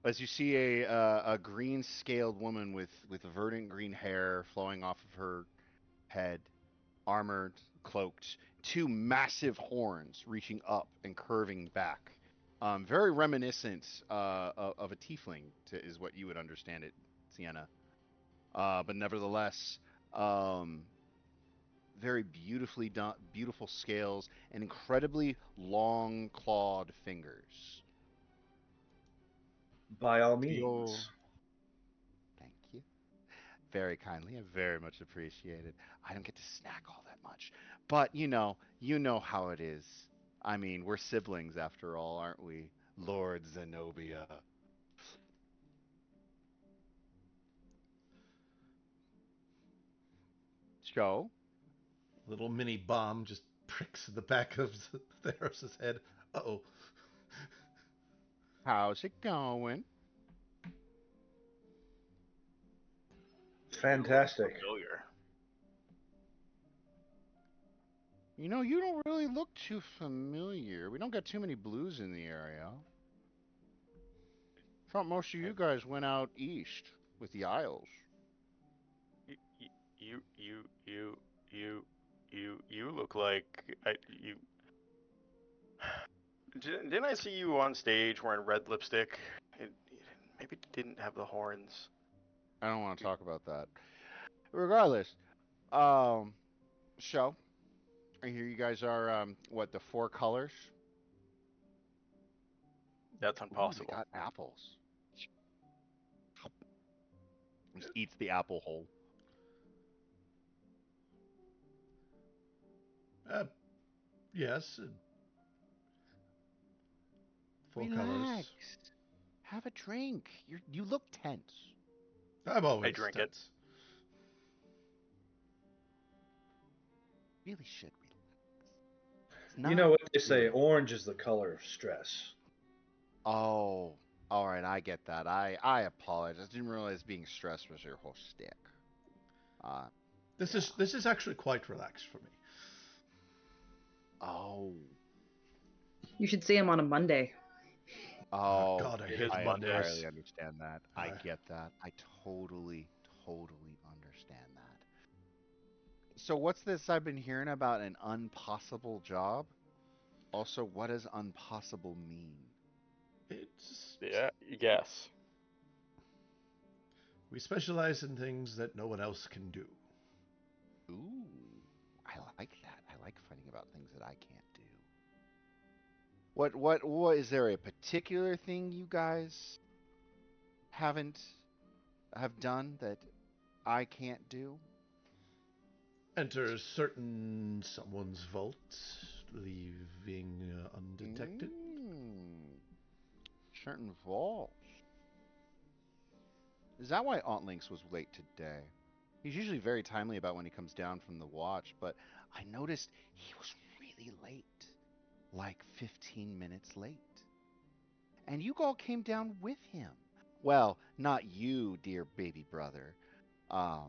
As you see a green scaled woman with verdant green hair flowing off of her head, armored, cloaked, two massive horns reaching up and curving back. Very reminiscent of a tiefling, is what you would understand it, Sienna. But nevertheless, very beautifully done, beautiful scales, and incredibly long clawed fingers. By all Feel. means. Thank you. Very kindly. I very much appreciate it. I don't get to snack all that much. But you know how it is. I mean, we're siblings after all, aren't we? Lord Zenobia. Joe? Little mini bomb just pricks the back of Theros' head. Uh-oh. How's it going? Fantastic. Familiar. You know, you don't really look too familiar. We don't got too many blues in the area. Thought most of you guys went out east with the Isles. You, you, you, you, you look like you. Didn't I see you on stage wearing red lipstick? Maybe didn't have the horns. I don't want to talk about that. Regardless, um, so I hear you guys are what, the four colors? That's Ooh, they impossible. got apples. Just eats the apple whole. Yes. Four Relax. colors. Have a drink. You look tense. I'm always drink tense. Really should relax. You know what they really. say, orange is the color of stress. Oh, all right. I get that. I apologize. I didn't realize being stressed was your whole stick. This Yeah. is actually quite relaxed for me. Oh. You should see him on a Monday. Oh, God, I it hate is I Mondays. entirely understand that. I I- get that. I totally understand that. So what's this I've been hearing about an impossible job? Also, what does impossible mean? It's Yes. we specialize in things that no one else can do. Ooh, I like that. I like fighting about things that I can't do. What is there a particular thing you guys haven't have done that I can't do? Enter certain someone's vault, leaving undetected. Certain vaults. Is that why Aunt Lynx was late today? He's usually very timely about when he comes down from the watch, but I noticed he was really late. Like 15 minutes late. And you all came down with him. Well, not you, dear baby brother. Oh,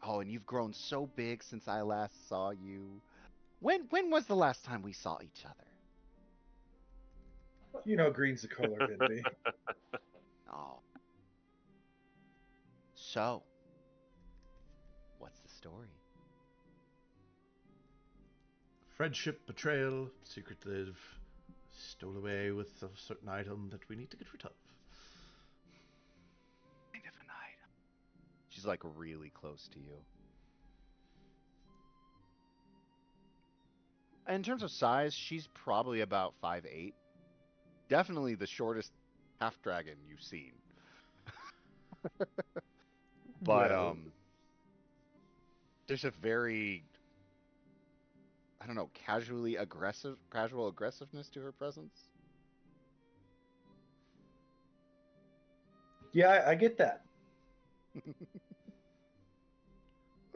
and you've grown so big since I last saw you. When was the last time we saw each other? You know, green's the color of envy. Oh. So, what's the story? Friendship, betrayal, secret live, stole away with a certain item that we need to get rid of. Kind of an item. She's like really close to you. In terms of size, she's probably about 5'8". Definitely the shortest half dragon you've seen. But Well, there's a very, I don't know, casual aggressiveness to her presence. Yeah, I get that.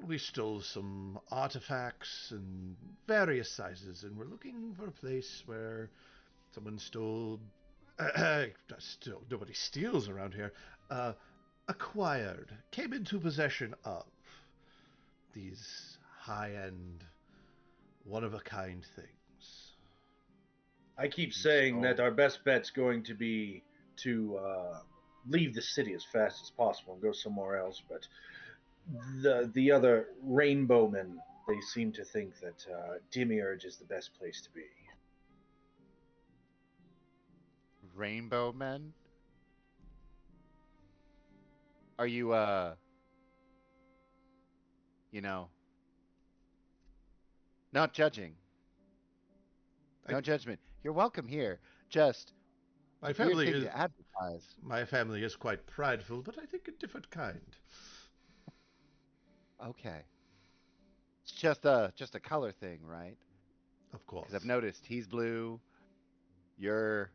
we stole some artifacts in various sizes, and we're looking for a place where someone stole. Still, nobody steals around here. Acquired, came into possession of these high-end, one-of-a-kind things. I keep saying that our best bet's going to be to leave the city as fast as possible and go somewhere else, but the other rainbowmen, they seem to think that Demiurge is the best place to be. Rainbow men? Are you, you know, not judging. No judgment. You're welcome here. Just My weird family thing is to advertise. my family is quite prideful, but I think a different kind. Okay. It's just a color thing, right? Of course. Because I've noticed he's blue, you're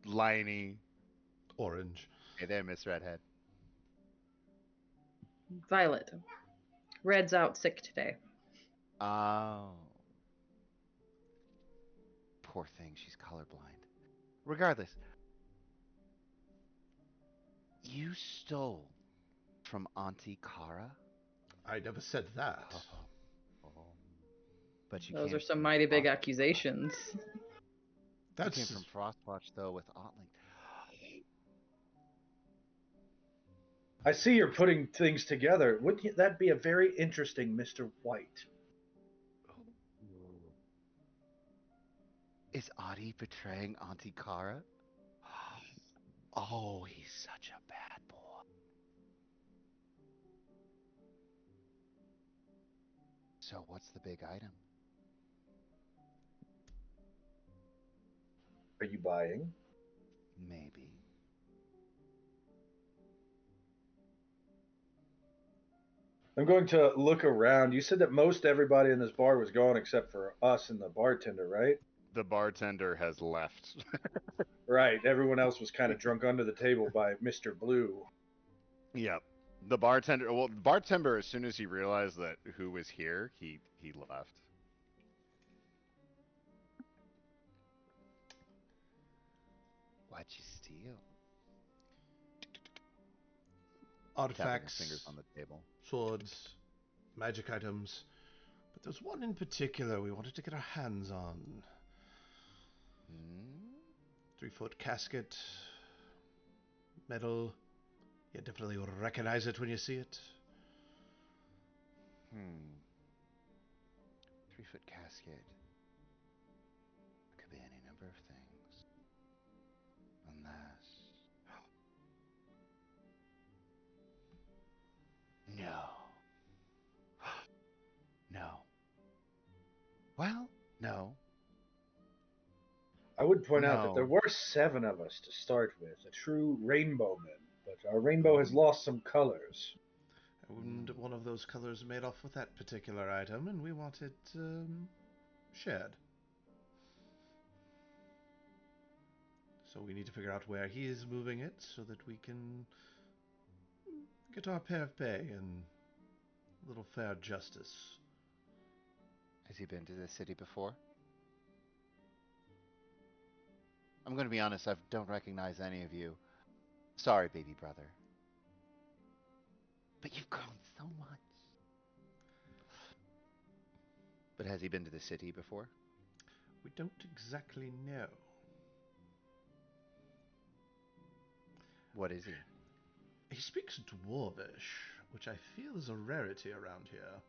liney. Orange. Hey there, Miss Redhead. Violet. Red's out sick today. Oh. Poor thing, she's colorblind. Regardless, you stole from Auntie Kara? I never said that. Oh. But you Those came are some from mighty big Frostwatch. accusations. You That's came from Frostwatch, though, with Aunt Lynx. I see you're putting things together. Wouldn't that be a very interesting Mr. White? Is Adi betraying Auntie Kara? Oh, he's such a bad boy. So what's the big item? Are you buying? Maybe. I'm going to look around. You said that most everybody in this bar was gone except for us and the bartender, right? The bartender has left. Right. Everyone else was kind of drunk under the table by Mr. Blue. Yep. The bartender. Well, the bartender, as soon as he realized that who was here, he left. What'd you steal? Tapping his fingers Artifacts, on the table. swords, magic items. But there's one in particular we wanted to get our hands on. Hmm? 3-foot casket, metal. You definitely will recognize it when you see it. 3-foot casket. Could be any number of things. Unless. No. No. Well, no. I would point out that there No. were 7 of us to start with, a true rainbow man, but our rainbow has lost some colors. And one of those colors made off with that particular item, and we want it shared. So we need to figure out where he is moving it so that we can get our fair pay and a little fair justice. Has he been to this city before? I'm going to be honest, I don't recognize any of you. Sorry, baby brother. But you've grown so much. But has he been to the city before? We don't exactly know. What is he? He speaks Dwarvish, which I feel is a rarity around here.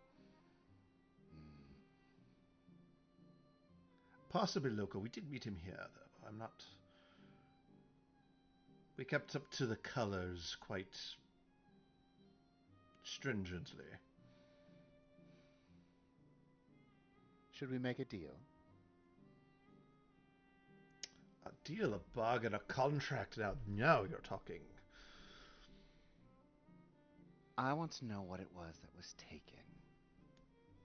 Possibly local. We did meet him here, though. I'm not... We kept up to the colors quite stringently. Should we make a deal? A deal, a bargain, a contract. Now you're talking. I want to know what it was that was taken.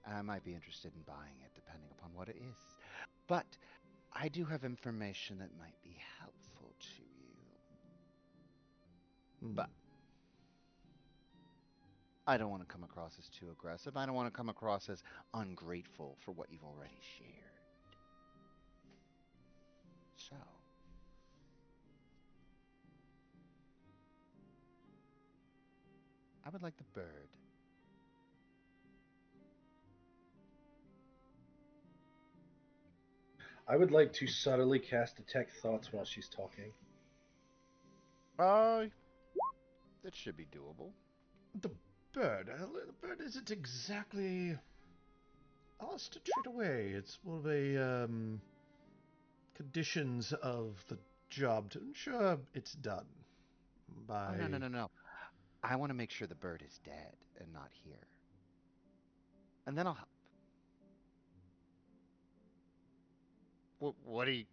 I might be interested in buying it, depending upon what it is. But I do have information that might be helpful to you. But I don't want to come across as too aggressive. I don't want to come across as ungrateful for what you've already shared. So, I would like the bird. I would like to subtly cast detect thoughts while she's talking. That should be doable. The bird. The bird isn't exactly ours to trade away. It's more of a conditions of the job to ensure it's done. By... Oh, no. I want to make sure the bird is dead and not here. And then I'll help. What are you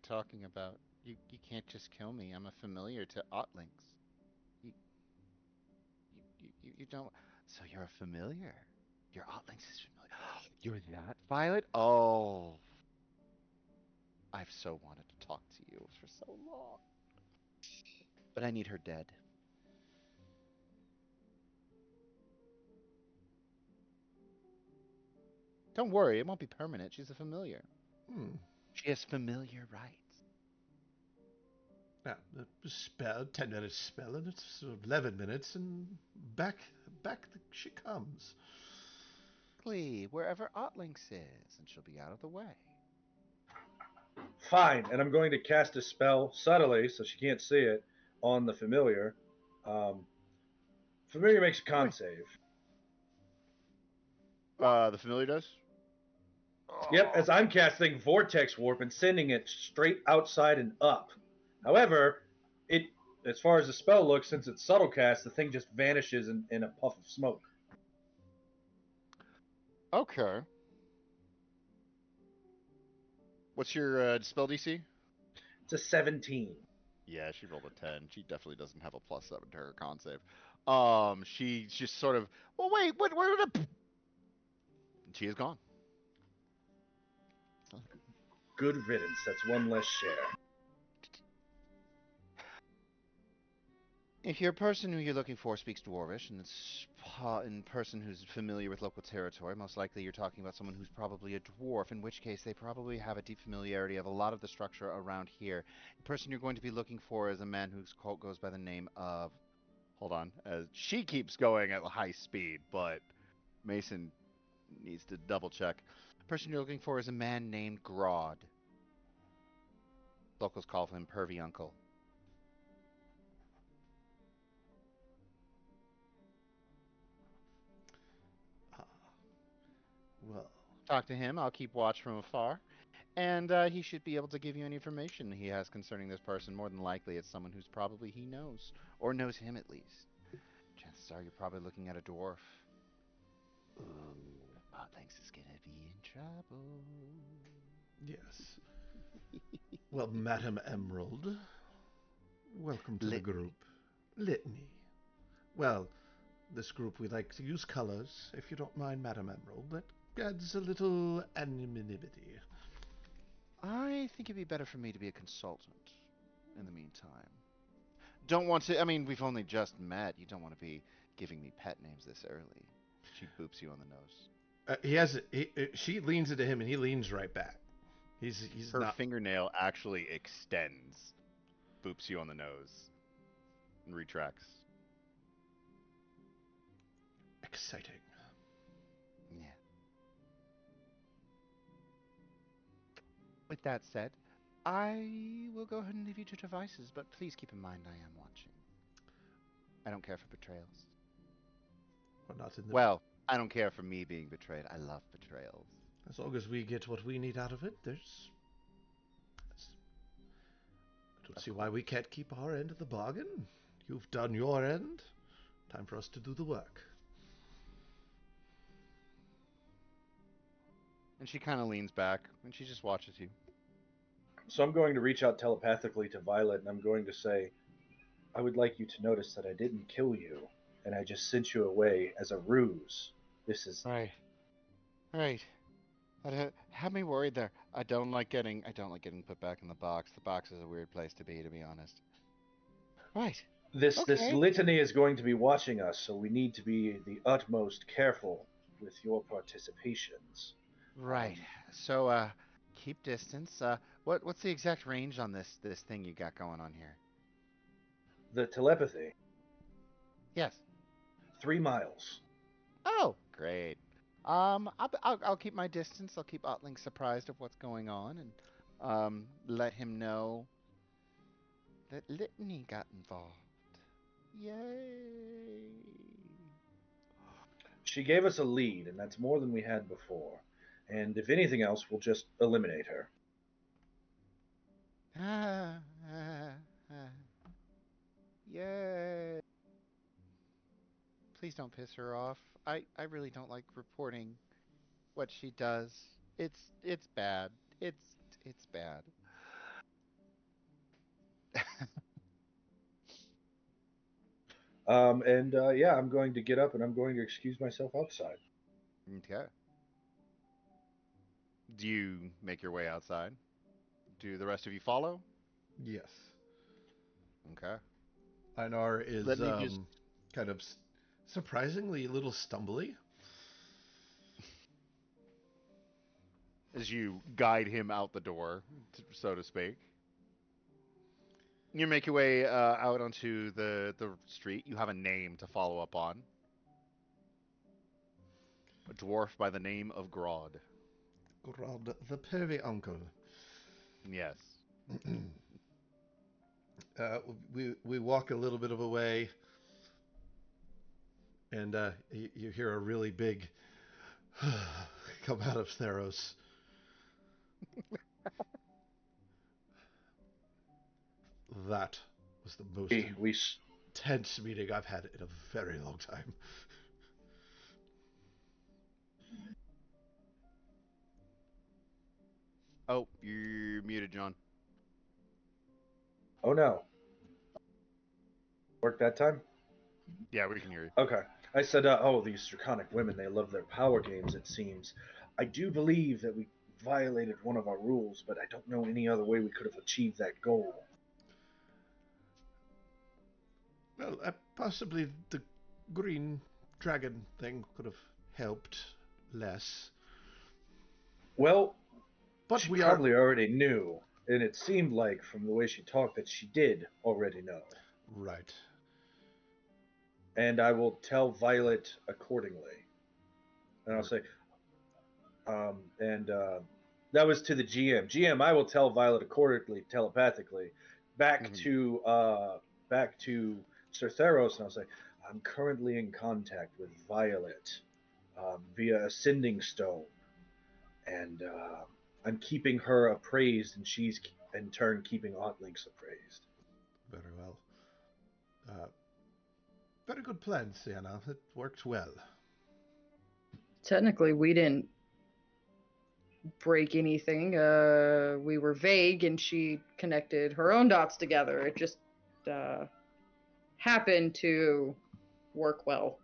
talking about? You can't just kill me. I'm a familiar to Ottlings. You you don't. So you're a familiar. Your Ottlings is familiar. You're that Violet? Oh, I've so wanted to talk to you for so long. But I need her dead. Don't worry, it won't be permanent. She's a familiar. She has familiar rights. Yeah, a spell, 10-minute spell, and it's 11 minutes, and back she comes. Wherever Ottlings is, and she'll be out of the way. Fine, and I'm going to cast a spell subtly, so she can't see it, on the familiar. Familiar makes a con save. The familiar does? Yep, as I'm casting Vortex Warp and sending it straight outside and up. However, as far as the spell looks, since it's subtle cast, the thing just vanishes in a puff of smoke. Okay. What's your spell DC? It's a 17. Yeah, she rolled a 10. She definitely doesn't have a +7 to her con save. She just sort of, well, wait, where did it? She is gone. Good riddance. That's one less share. If you're a person who you're looking for speaks Dwarvish, and it's a person who's familiar with local territory, most likely you're talking about someone who's probably a dwarf, in which case they probably have a deep familiarity of a lot of the structure around here. The person you're going to be looking for is a man who goes by the name of... Hold on. She keeps going at high speed, but Mason needs to double check. The person you're looking for is a man named Grodd. Locals call him Pervy Uncle. Well, Talk to him. I'll keep watch from afar. And he should be able to give you any information he has concerning this person. More than likely, it's someone who's probably he knows, or knows him at least. Chances are you're probably looking at a dwarf. Ooh, Potlinks is gonna be in trouble. yes. Well, Madam Emerald, welcome to the group. Litany. Well, this group, we like to use colors, if you don't mind, Madam Emerald. That adds a little anonymity. I think it'd be better for me to be a consultant in the meantime. Don't want to, I mean, we've only just met. You don't want to be giving me pet names this early. She boops you on the nose. She leans into him, and he leans right back. He's Her not... fingernail actually extends, boops you on the nose, and retracts. Exciting. Yeah. With that said, I will go ahead and leave you to devices, but please keep in mind I am watching. I don't care for betrayals. Well, I don't care for me being betrayed. I love betrayals. As long as we get what we need out of it, I don't see why we can't keep our end of the bargain. You've done your end. Time for us to do the work. And she kind of leans back, and she just watches you. So I'm going to reach out telepathically to Violet, and I'm going to say, I would like you to notice that I didn't kill you, and I just sent you away as a ruse. This is... Right. That had me worried there. I don't like getting put back in the box. The box is a weird place to be honest. Right. This litany is going to be watching us, so we need to be the utmost careful with your participations. Right. So, keep distance. What's the exact range on this thing you got going on here? The telepathy. Yes. 3 miles. Oh, great. I'll keep my distance. I'll keep Otling surprised of what's going on, and let him know that Litany got involved. Yay! She gave us a lead, and that's more than we had before. And if anything else, we'll just eliminate her. Yay! Please don't piss her off. I really don't like reporting what she does. It's bad. It's bad. Yeah, I'm going to get up and I'm going to excuse myself outside. Okay. Do you make your way outside? Do the rest of you follow? Yes. Okay. Einar is kind of surprisingly a little stumbly. As you guide him out the door, so to speak. You make your way out onto the street. You have a name to follow up on. A dwarf by the name of Grodd. Grodd, the pervy uncle. Yes. We walk a little bit of a way. And you hear a really big come out of Theros. That was the most intense meeting I've had in a very long time. Oh, you're muted, John. Oh no. Work that time? Yeah, we can hear you. Okay. I said, oh, these draconic women, they love their power games, it seems. I do believe that we violated one of our rules, but I don't know any other way we could have achieved that goal. Well, possibly the green dragon thing could have helped less. Well, but she we probably already knew, and it seemed like from the way she talked that she did already know. Right. And I will tell Violet accordingly. And I'll say, that was to the GM. GM, I will tell Violet accordingly, telepathically. Back to Sir Theros, and I'll say, I'm currently in contact with Violet via Ascending Stone, and I'm keeping her appraised, and she's in turn keeping Otlynx appraised. Very well. Very good plan, Sienna. It worked well. Technically, we didn't break anything. We were vague, and she connected her own dots together. It just happened to work well.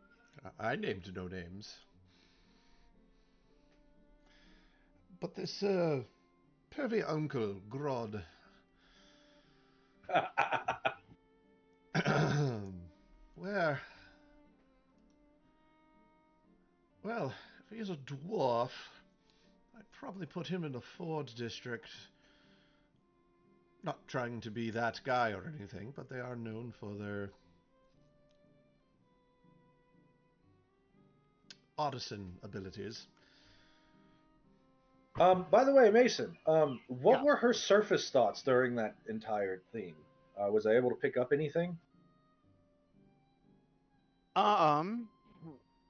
I named no names. But this pervy uncle, Grod. Well, if he's a dwarf, I'd probably put him in the Ford district. Not trying to be that guy or anything, but they are known for their artisan abilities. By the way, Mason, what were her surface thoughts during that entire thing? Was I able to pick up anything?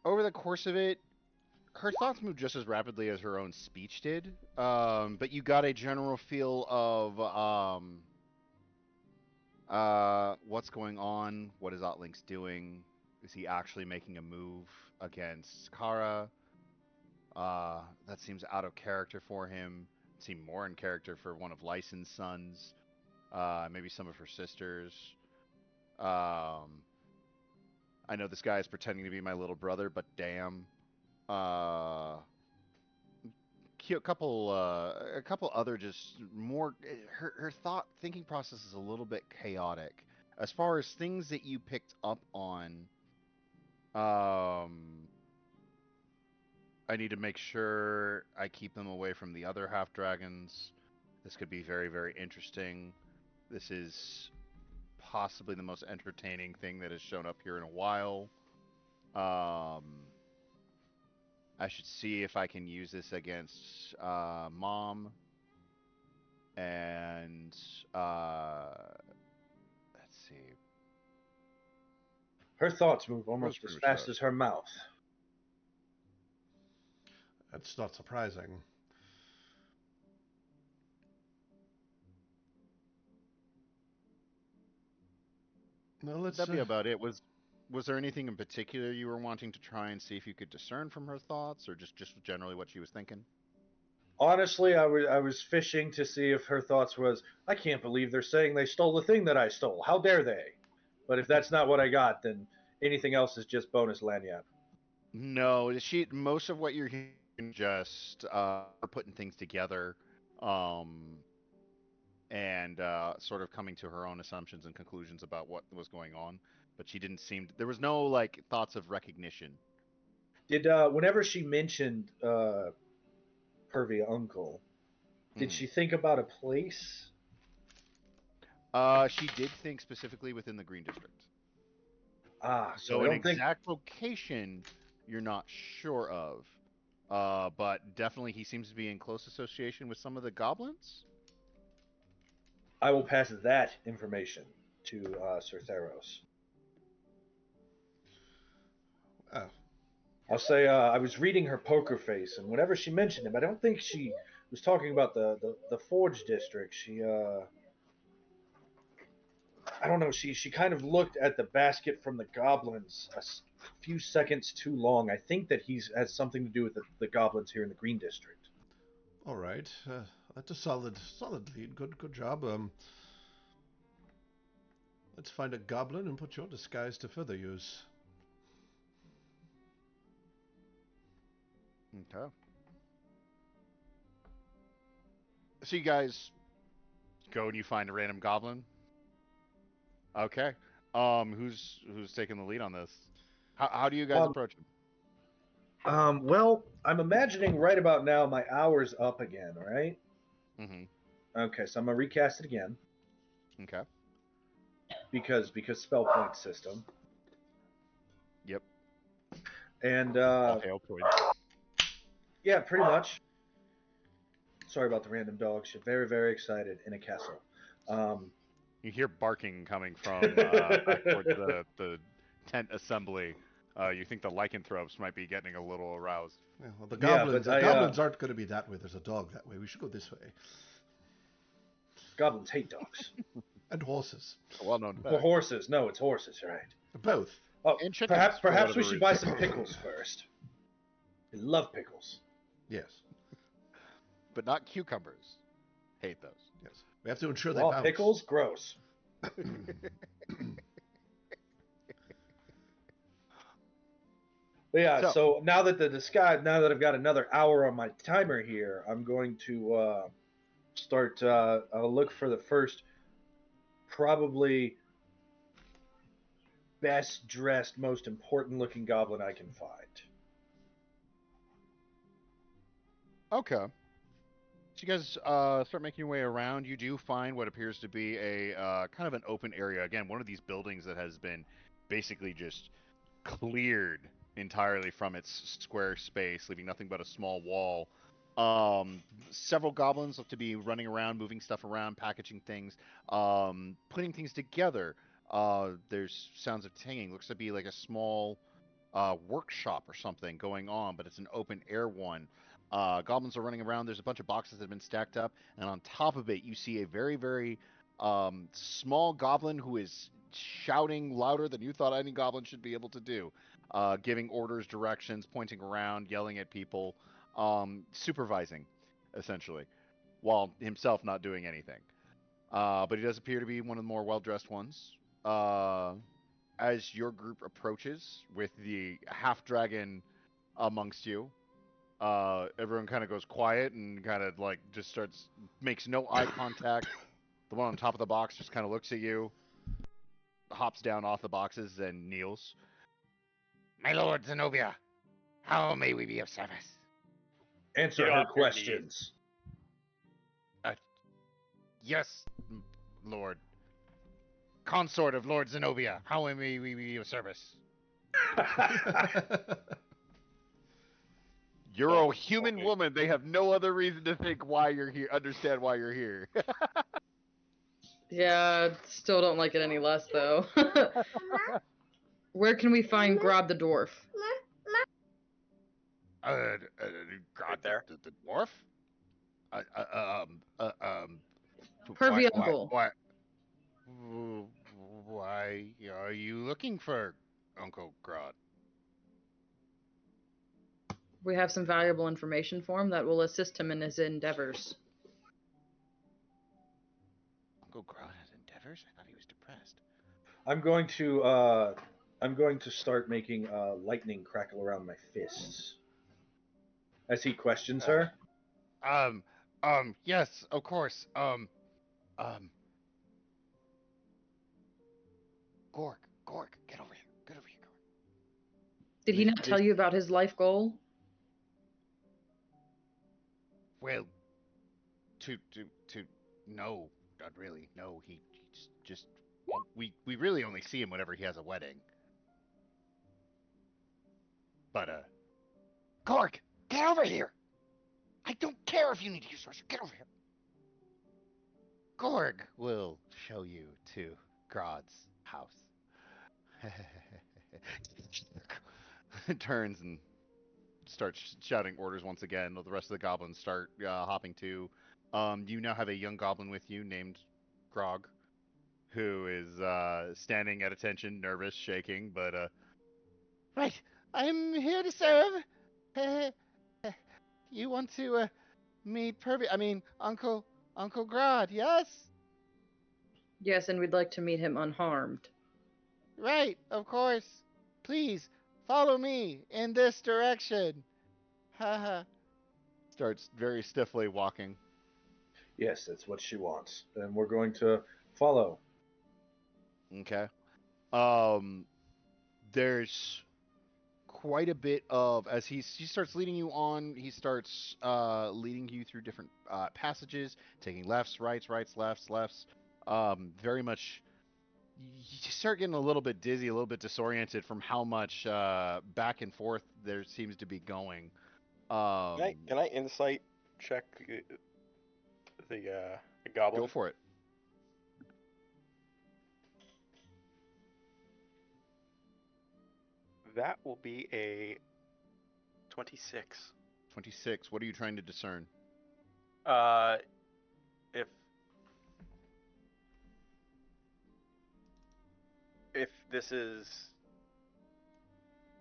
Over the course of it, her thoughts moved just as rapidly as her own speech did. But you got a general feel of what's going on? What is Otlynx doing? Is he actually making a move against Kara? That seems out of character for him. It seemed more in character for one of Lyson's sons. Maybe some of her sisters. I know this guy is pretending to be my little brother, but damn. A couple other just more. Her thinking process is a little bit chaotic. As far as things that you picked up on, I need to make sure I keep them away from the other half dragons. This could be very, very interesting. This is possibly the most entertaining thing that has shown up here in a while. I should see if I can use this against Mom. And let's see. Her thoughts move almost as fast as her mouth. That's not surprising. No, that'd be about it. Was there anything in particular you were wanting to try and see if you could discern from her thoughts, or just generally what she was thinking? Honestly, I was fishing to see if her thoughts was, I can't believe they're saying they stole the thing that I stole. How dare they? But if that's not what I got, then anything else is just bonus lanyard. No, most of what you're hearing just putting things together, and sort of coming to her own assumptions and conclusions about what was going on. But she didn't seem there was no like thoughts of recognition. Did whenever she mentioned pervy uncle, did she think about a place? She did think specifically within the Green District. So an exact location you're not sure of. But definitely he seems to be in close association with some of the goblins. I will pass that information to Sir Theros. I'll say I was reading her poker face, and whenever she mentioned him, I don't think she was talking about the Forge district. I don't know. She kind of looked at the basket from the goblins few seconds too long. I think that he's has something to do with the goblins here in the Green District. All right, that's a solid lead. Good job. Let's find a goblin and put your disguise to further use. Okay. So you guys go and you find a random goblin. Okay. Who's taking the lead on this? How do you guys approach him? Well, I'm imagining right about now my hour's up again, right? Mm-hmm. Okay, so I'm gonna recast it again Okay. because spell point system. Yep. And All hail point. yeah, pretty much. Sorry about the random dog shit. Very, very excited in a castle. You hear barking coming from back towards the tent assembly. You think the lycanthropes might be getting a little aroused. Yeah, well, the Yeah, goblins, but goblins aren't going to be that way. There's a dog that way. We should go this way. Goblins hate dogs. And horses. Well-known For fact. horses, no, it's horses, right? Both. Oh, And chickens, for perhaps we whatever should buy reason. some pickles first. I love pickles. Yes. But not cucumbers. Hate those. Yes. We have to ensure they Raw bounce. pickles, gross. But yeah, so now that I've got another hour on my timer here, I'm going to start. I'll look for the first, probably best dressed, most important looking goblin I can find. Okay. So you guys start making your way around. You do find what appears to be a kind of an open area. Again, one of these buildings that has been basically just cleared entirely from its square space, leaving nothing but a small wall. Several goblins look to be running around, moving stuff around, packaging things, putting things together. There's sounds of tinging. Looks to be like a small workshop or something going on, but it's an open air one. Goblins are running around. There's a bunch of boxes that have been stacked up, and on top of it, you see a very, very small goblin who is shouting louder than you thought any goblin should be able to do, giving orders, directions, pointing around, yelling at people, supervising, essentially, while himself not doing anything. But he does appear to be one of the more well-dressed ones. As your group approaches with the half-dragon amongst you, everyone kind of goes quiet and kind of like just makes no eye contact. The one on top of the box just kind of looks at you, hops down off the boxes, and kneels. My lord Zenobia, how may we be of service? Answer her questions. Yes, lord. Consort of Lord Zenobia, how may we be of service? You're a human woman. They have no other reason to think why you're here, understand why you're here. Yeah, still don't like it any less, though. Where can we find Grodd the dwarf? God, there. the dwarf? Pervy uncle. Why are you looking for Uncle Grodd? We have some valuable information for him that will assist him in his endeavors. Uncle Grodd has endeavors? I thought he was depressed. I'm going to start making lightning crackle around my fists as he questions her. Yes, of course. Gork, get over here. Get over here, Gork. Did he not tell you about his life goal? Well, no, not really. No, he just we really only see him whenever he has a wedding. But Gork, get over here! I don't care if you need to use sorcery. Get over here. Gorg will show you to Grodd's house. Turns and starts shouting orders once again. The rest of the goblins start hopping too. You now have a young goblin with you named Grog, who is standing at attention, nervous, shaking, but right, I'm here to serve. You want to meet Uncle Grod, yes? Yes, and we'd like to meet him unharmed. Right, of course. Please, follow me in this direction. Haha. Starts very stiffly walking. Yes, that's what she wants. And we're going to follow. Okay. There's quite a bit of as he starts leading you on. He starts leading you through different passages, taking lefts, rights, lefts. Very much. You start getting a little bit dizzy, a little bit disoriented from how much back and forth there seems to be going. Can I insight check the goblin? Go for it. That will be a 26. 26. What are you trying to discern? If this is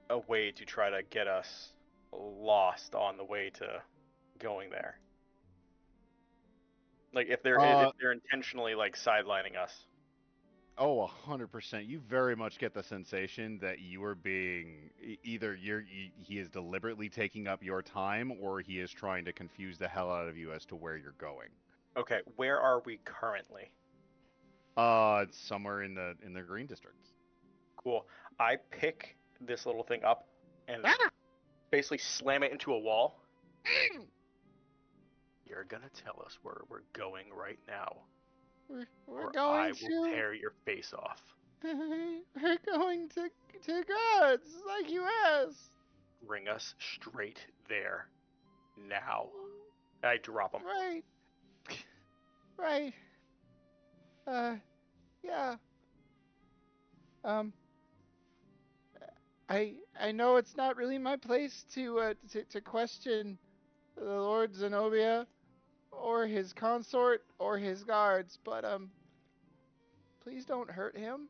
a way to try to get us lost on the way to going there. Like if they're intentionally like sidelining us. Oh, 100%. You very much get the sensation that you are being either he is deliberately taking up your time, or he is trying to confuse the hell out of you as to where you're going. Okay, where are we currently? It's somewhere in the green district. Cool. I pick this little thing up and basically slam it into a wall. You're gonna tell us where we're going right now. We're or going I will tear your face off. We're going to gods, like you asked. Bring us straight there. Now. I drop him. Right. Right. Yeah. I know it's not really my place to question the Lord Zenobia or his consort or his guards, but please don't hurt him.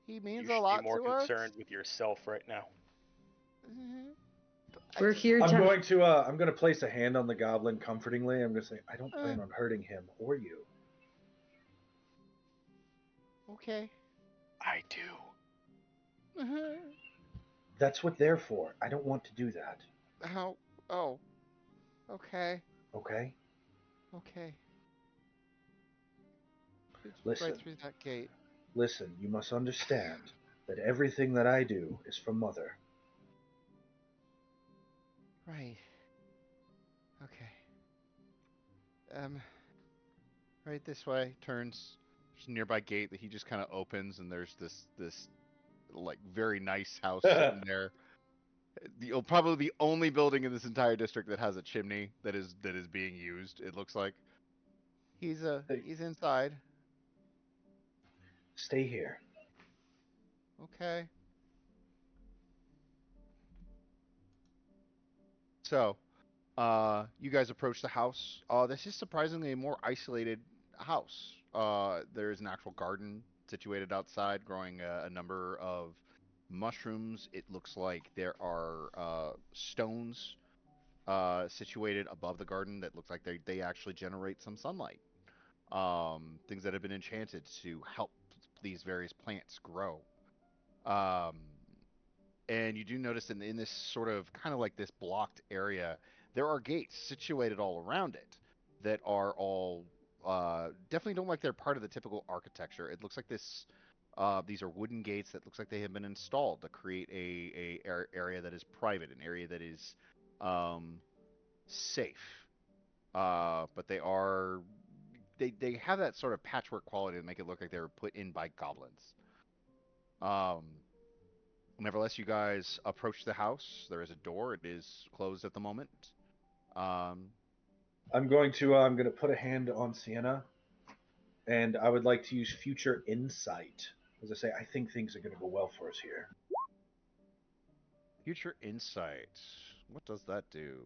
He means a lot to us. You should be more concerned with yourself right now. We're here. I'm going to place a hand on the goblin comfortingly. I'm going to say, I don't plan on hurting him or you. Okay. I do. That's what they're for. I don't want to do that. How? Oh. Okay. Okay. Okay. Listen. Right through that gate. Listen, you must understand that everything that I do is for Mother. Right. Okay. Right this way. Turns. There's a nearby gate that he just kind of opens, and there's this like very nice house sitting there. Probably the only building in this entire district that has a chimney that is being used. It looks like. He's inside. Stay here. Okay. So, you guys approach the house. This is surprisingly a more isolated house. There is an actual garden situated outside, growing a number of mushrooms. It looks like there are stones situated above the garden that looks like they actually generate some sunlight. Things that have been enchanted to help these various plants grow. Um, and you do notice in this sort of kind of like this blocked area, there are gates situated all around it that are all definitely don't like they're part of the typical architecture. It looks like these are wooden gates that looks like they have been installed to create a area that is private, an area that is safe. But they have that sort of patchwork quality to make it look like they were put in by goblins. Nevertheless, you guys approach the house. There is a door. It is closed at the moment. I'm going to put a hand on Sienna, and I would like to use future insight. As I say, I think things are going to go well for us here. Future Insight. What does that do?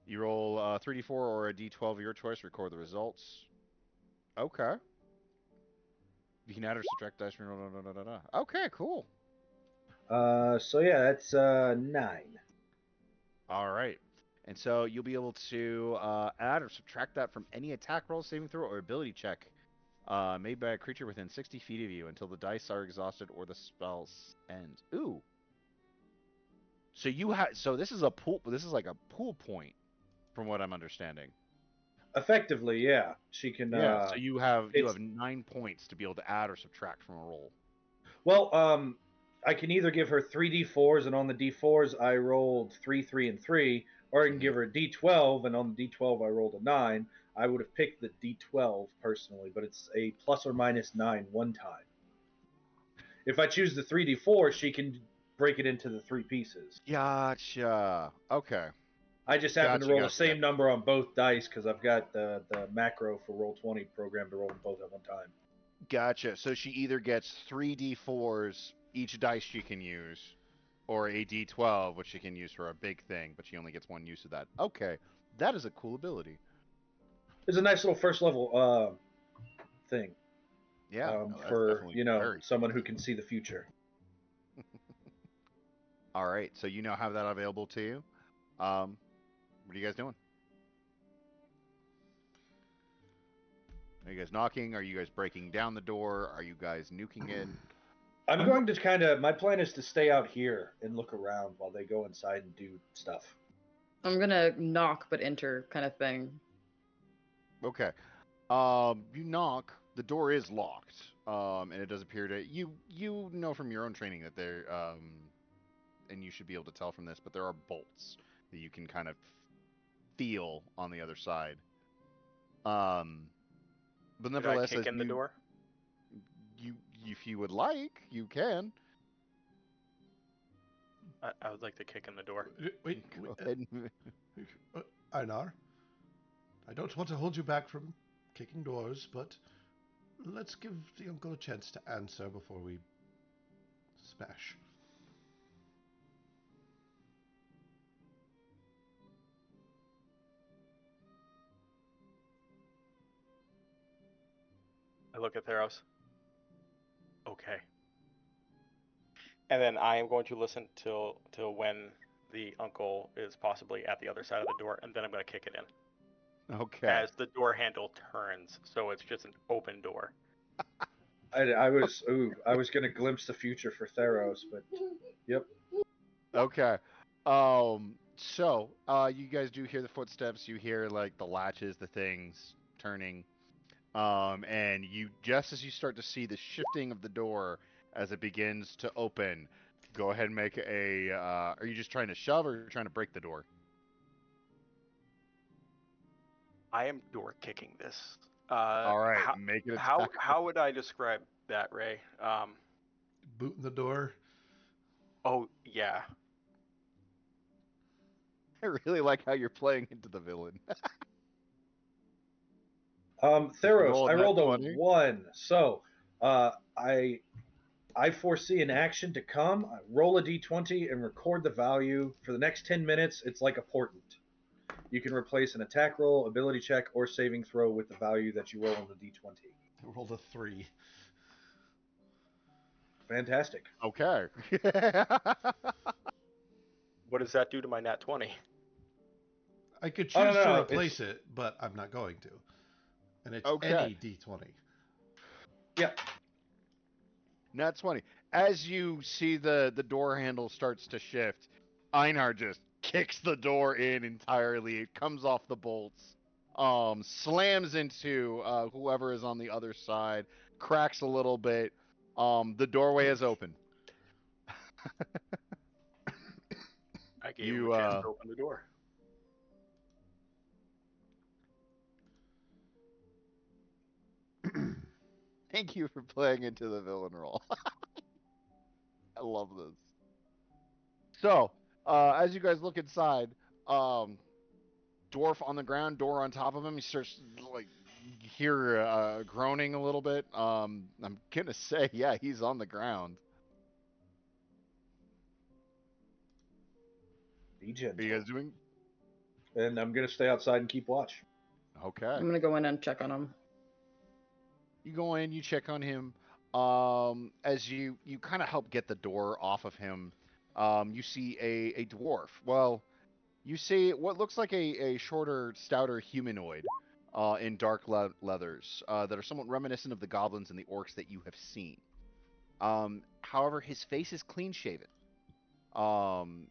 You roll a 3d4 or a d12 of your choice, record the results. Okay. You can add or subtract dice from your... Okay, cool. So yeah, that's 9. All right. And so you'll be able to add or subtract that from any attack roll, saving throw, or ability check made by a creature within 60 feet of you until the dice are exhausted or the spell ends. Ooh. So this is a pool. This is like a pool point, from what I'm understanding. Effectively, yeah. She can. Yeah. So you have 9 points to be able to add or subtract from a roll. Well, I can either give her 3d4s, and on the d4s I rolled 3, 3, and 3, or I can give her a d12, and on the d12 I rolled a 9. I would have picked the d12 personally, but it's a plus or minus 9 one time. If I choose the 3d4, she can break it into the 3 pieces. Gotcha. Okay. I just happen to roll the same number on both dice because I've got the macro for Roll20 programmed to roll them both at one time. Gotcha. So she either gets 3d4s, each dice she can use, or a d12, which she can use for a big thing, but she only gets one use of that. Okay. That is a cool ability. It's a nice little first level thing. Yeah. For, someone who can see the future. All right. So you now have that available to you. What are you guys doing? Are you guys knocking? Are you guys breaking down the door? Are you guys nuking it? I'm going to my plan is to stay out here and look around while they go inside and do stuff. I'm gonna knock but enter kind of thing. Okay. You knock. The door is locked. And it does appear to you know from your own training that there and you should be able to tell from this, but there are bolts that you can kind of feel on the other side. But nevertheless, Can I kick in the door? You, if you would like, you can. I would like to kick in the door. Wait, Einar, I don't want to hold you back from kicking doors, but let's give the uncle a chance to answer before we smash. I look at Theros. Okay. And then I am going to listen till when the uncle is possibly at the other side of the door, and then I'm going to kick it in. Okay. As the door handle turns, so it's just an open door. I was going to glimpse the future for Theros, but yep. Okay. So, you guys do hear the footsteps. You hear like the latches, the things turning. And just as you start to see the shifting of the door as it begins to open, go ahead and make are you just trying to shove or trying to break the door? I am door kicking this. All right, make it attack. How would I describe that, Ray? Booting the door. Oh yeah. I really like how you're playing into the villain. Theros, I rolled a 1, so I foresee an action to come. I roll a d20 and record the value. For the next 10 minutes, it's like a portent. You can replace an attack roll, ability check, or saving throw with the value that you roll on the d20. I rolled a 3. Fantastic. Okay. What does that do to my nat 20? I could choose to replace it, but I'm not going to. And it's any d20. Yeah. Nat 20. As you see the door handle starts to shift, Einar just kicks the door in entirely. It comes off the bolts, slams into whoever is on the other side, cracks a little bit. The doorway is open. I gave him a chance to open the door. Thank you for playing into the villain role. I love this. So, as you guys look inside, dwarf on the ground, door on top of him. He starts like hear groaning a little bit. I'm gonna say, yeah, he's on the ground. Be What are you gentle. guys doing? And I'm gonna stay outside and keep watch. Okay. I'm gonna go in and check on him. You go in, you check on him. As you kind of help get the door off of him, you see a dwarf. Well, you see what looks like a shorter, stouter humanoid in dark leathers that are somewhat reminiscent of the goblins and the orcs that you have seen. However, his face is clean shaven. Um,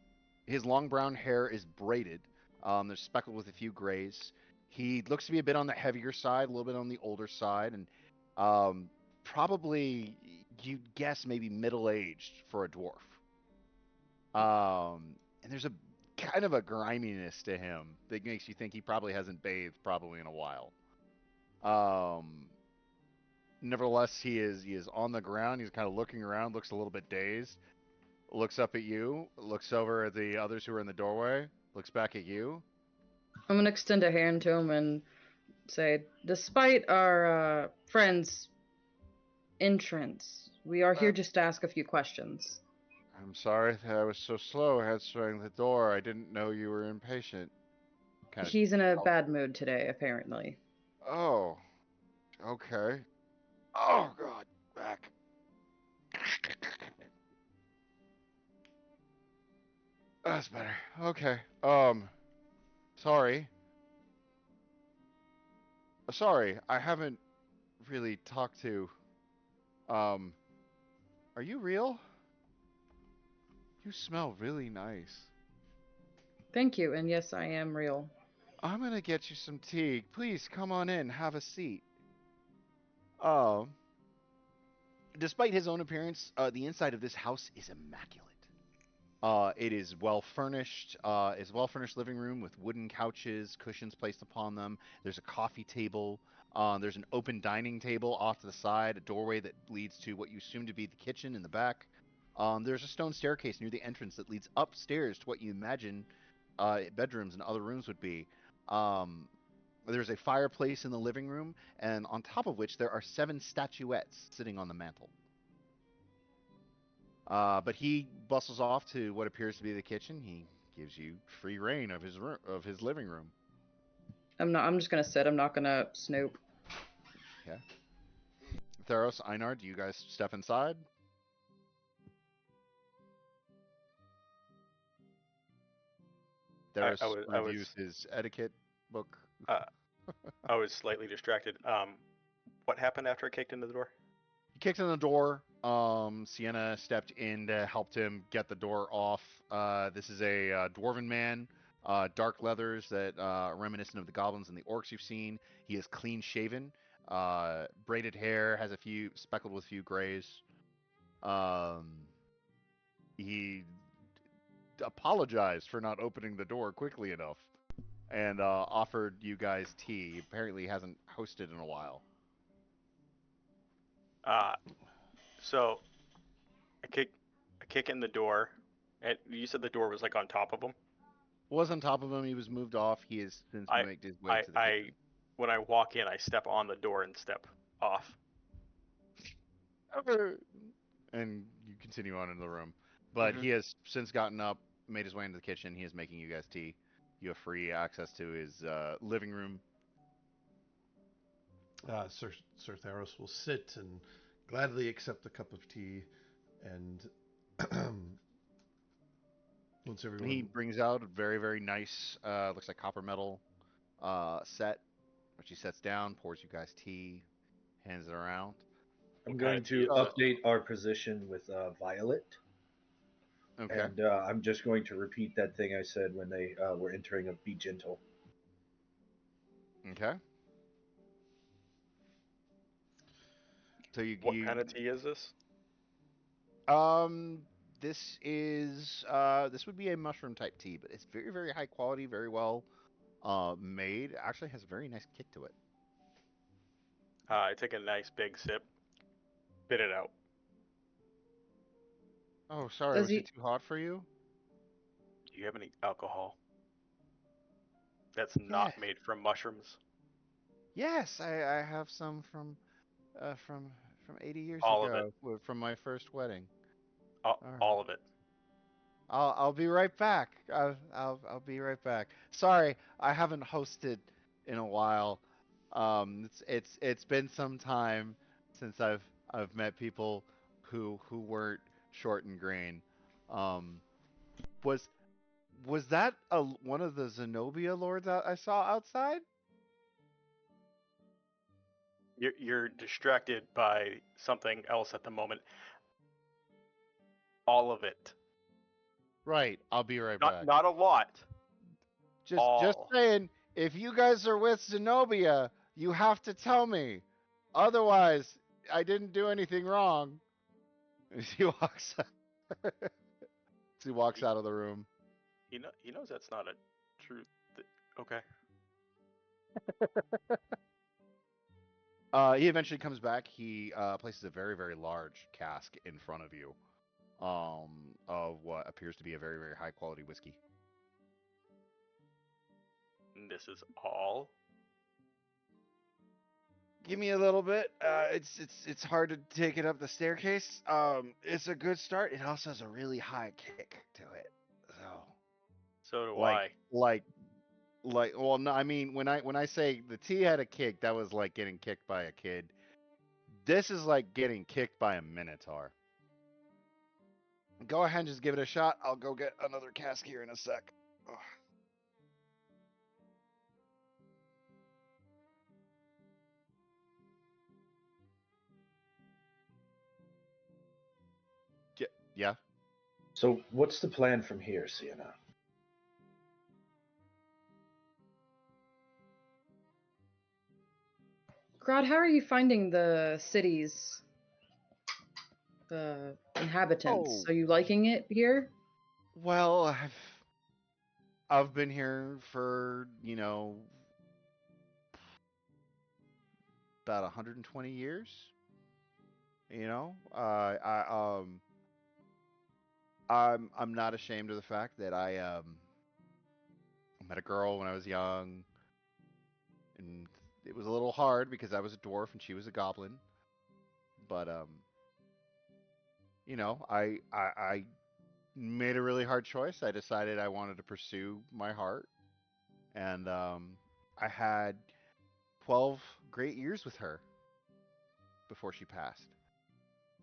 his long brown hair is braided. There's speckled with a few grays. He looks to be a bit on the heavier side, a little bit on the older side, and um, probably you'd guess maybe middle aged for a dwarf. And there's a kind of a griminess to him that makes you think he probably hasn't bathed probably in a while. Um, Nevertheless, he is on the ground. He's kind of looking around, looks a little bit dazed. Looks up at you, looks over at the others who are in the doorway, looks back at you. I'm gonna extend a hand to him and say, despite our friend's entrance, we are here just to ask a few questions. I'm sorry that I was so slow answering the door. I didn't know you were impatient. Kind of. He's in a bad mood today, apparently. Oh, okay. Oh God, back. That's better. Okay. Sorry. Sorry, I haven't really talked to. Um, are you real? You smell really nice. Thank you, and yes, I am real. I'm gonna get you some tea. Please come on in, have a seat. Um, Despite his own appearance, the inside of this house is immaculate. It is well furnished. It's a well furnished living room with wooden couches, cushions placed upon them. There's a coffee table. There's an open dining table off to the side, a doorway that leads to what you assume to be the kitchen in the back. There's a stone staircase near the entrance that leads upstairs to what you imagine bedrooms and other rooms would be. Um, there's a fireplace in the living room, and on top of which there are 7 statuettes sitting on the mantle. But he bustles off to what appears to be the kitchen. He gives you free reign of his living room. I'm just gonna sit. I'm not gonna snoop. Okay. Theros, Einar, do you guys step inside? Theros I reviews his etiquette book. uh, I was slightly distracted. What happened after I kicked into the door? He kicked in the door. Sienna stepped in to help him get the door off. This is a dwarven man, dark leathers that are reminiscent of the goblins and the orcs you've seen. He is clean shaven, braided hair, has a few speckled with a few grays. Um, he apologized for not opening the door quickly enough and offered you guys tea. He apparently hasn't hosted in a while. Uh, so I kick in the door, and you said the door was like on top of him. Was on top of him. He was moved off. He has since I made his way to the I kitchen. when I walk in, I step on the door and step off. And you continue on into the room. But Mm-hmm. he has since gotten up, made his way into the kitchen. He is making you guys tea. You have free access to his living room. Sir Theros will sit and gladly accept a cup of tea, and once everyone. He brings out a very, very nice, looks like copper metal set, which he sets down, pours you guys tea, hands it around. I'm What kind going of tea to is this? update our position with Violet, Okay. and I'm just going to repeat that thing I said when they were entering of Be Gentle. Okay. So What kind of tea is this? um this would be a mushroom type tea, but it's very, very high quality, very well made. Actually has a very nice kick to it. I take a nice big sip, spit it out. Oh, sorry, Does was it he? too hot for you? Do you have any alcohol that's Yeah. not made from mushrooms? Yes, I have some uh from from 80 years All of it. ago from my first wedding. All All right. of it. I'll be right back. I'll be right back. Sorry, I haven't hosted in a while. It's been some time since I've met people who weren't short and green. Um, was was that one of the Zenobia lords I saw outside? You're distracted by something else at the moment. All of it. Right. I'll be right Not back. not a lot. Just All. saying, if you guys are with Zenobia, you have to tell me. Otherwise, I didn't do anything wrong. He walks he walks He, out of the room. he knows that's not a true. Okay. He eventually comes back. He places a very, very large cask in front of you, of what appears to be a very, very high quality whiskey. This is all. Give me a little bit. It's hard to take it up the staircase. It's a good start. It also has a really high kick to it. So So do like I. like well, no, I mean when I say the tea had a kick, that was like getting kicked by a kid. This is like getting kicked by a minotaur. Go ahead and just give it a shot. I'll go get another cask here in a sec. Ugh. Yeah. So, what's the plan from here, Sienna? Grod, how are you finding the city's inhabitants? Oh, Are you liking it here? well, I've been here for, about 120 years. I'm not ashamed of the fact that I met a girl when I was young, and it was a little hard because I was a dwarf and she was a goblin. But I made a really hard choice. I decided I wanted to pursue my heart, and I had 12 great years with her before she passed.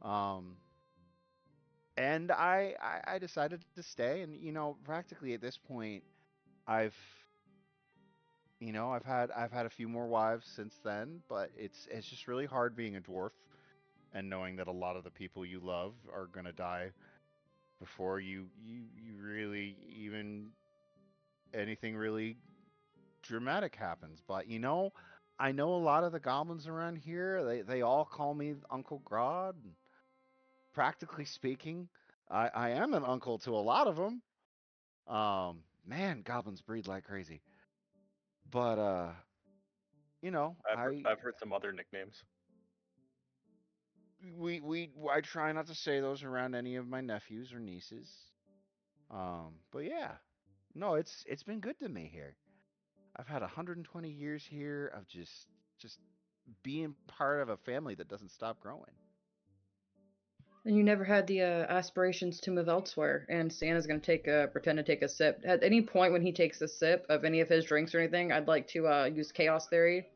Um, and I decided to stay, and practically at this point, I've I've had a few more wives since then, but it's just really hard being a dwarf and knowing that a lot of the people you love are gonna die before you really even anything really dramatic happens. But I know a lot of the goblins around here. They all call me Uncle Grodd. And practically speaking, I am an uncle to a lot of them. Man, goblins breed like crazy. But I've heard some other nicknames. I try not to say those around any of my nephews or nieces. But yeah, no, it's been good to me here. I've had 120 years here of just being part of a family that doesn't stop growing. And you never had the aspirations to move elsewhere. And Santa's gonna pretend to take a sip. At any point when he takes a sip of any of his drinks or anything, I'd like to use chaos theory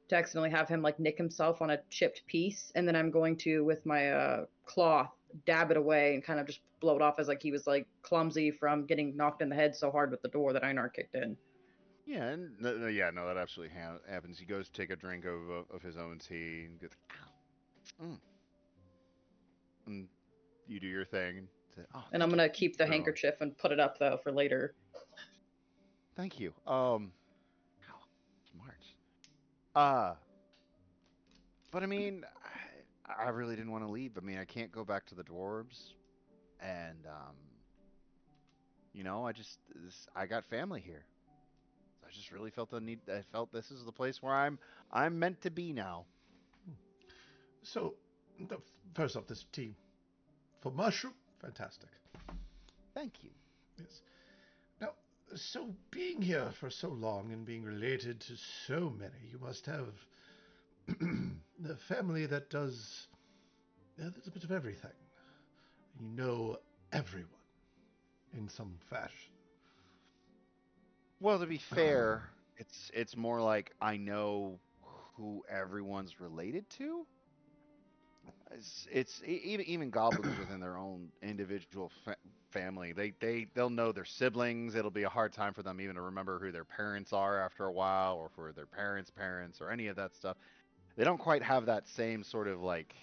to accidentally have him like nick himself on a chipped piece, and then I'm going to with my cloth dab it away and kind of just blow it off as like he was like clumsy from getting knocked in the head so hard with the door that Einar kicked in. Yeah, and yeah, no, that absolutely happens. He goes to take a drink of his own tea and goes, ow, and you do your thing and say, oh, And I'm thank you, gonna thank keep you the very much, handkerchief and put it up though for later. thank you. Ow, smart. Uh, but I mean, I really didn't want to leave. I mean, I can't go back to the dwarves, and I got family here. I just really felt the need. I felt this is the place where I'm meant to be now. So, the, first off, this tea for mushroom, fantastic. Thank you. Yes. Now, so being here for so long and being related to so many, you must have a family that does a bit of everything. You know everyone. in some fashion. Well, to be fair, it's more like I know who everyone's related to. Even goblins within their own individual family. They'll know their siblings. It'll be a hard time for them even to remember who their parents are after a while, or for their parents' parents, or any of that stuff. They don't quite have that same sort of like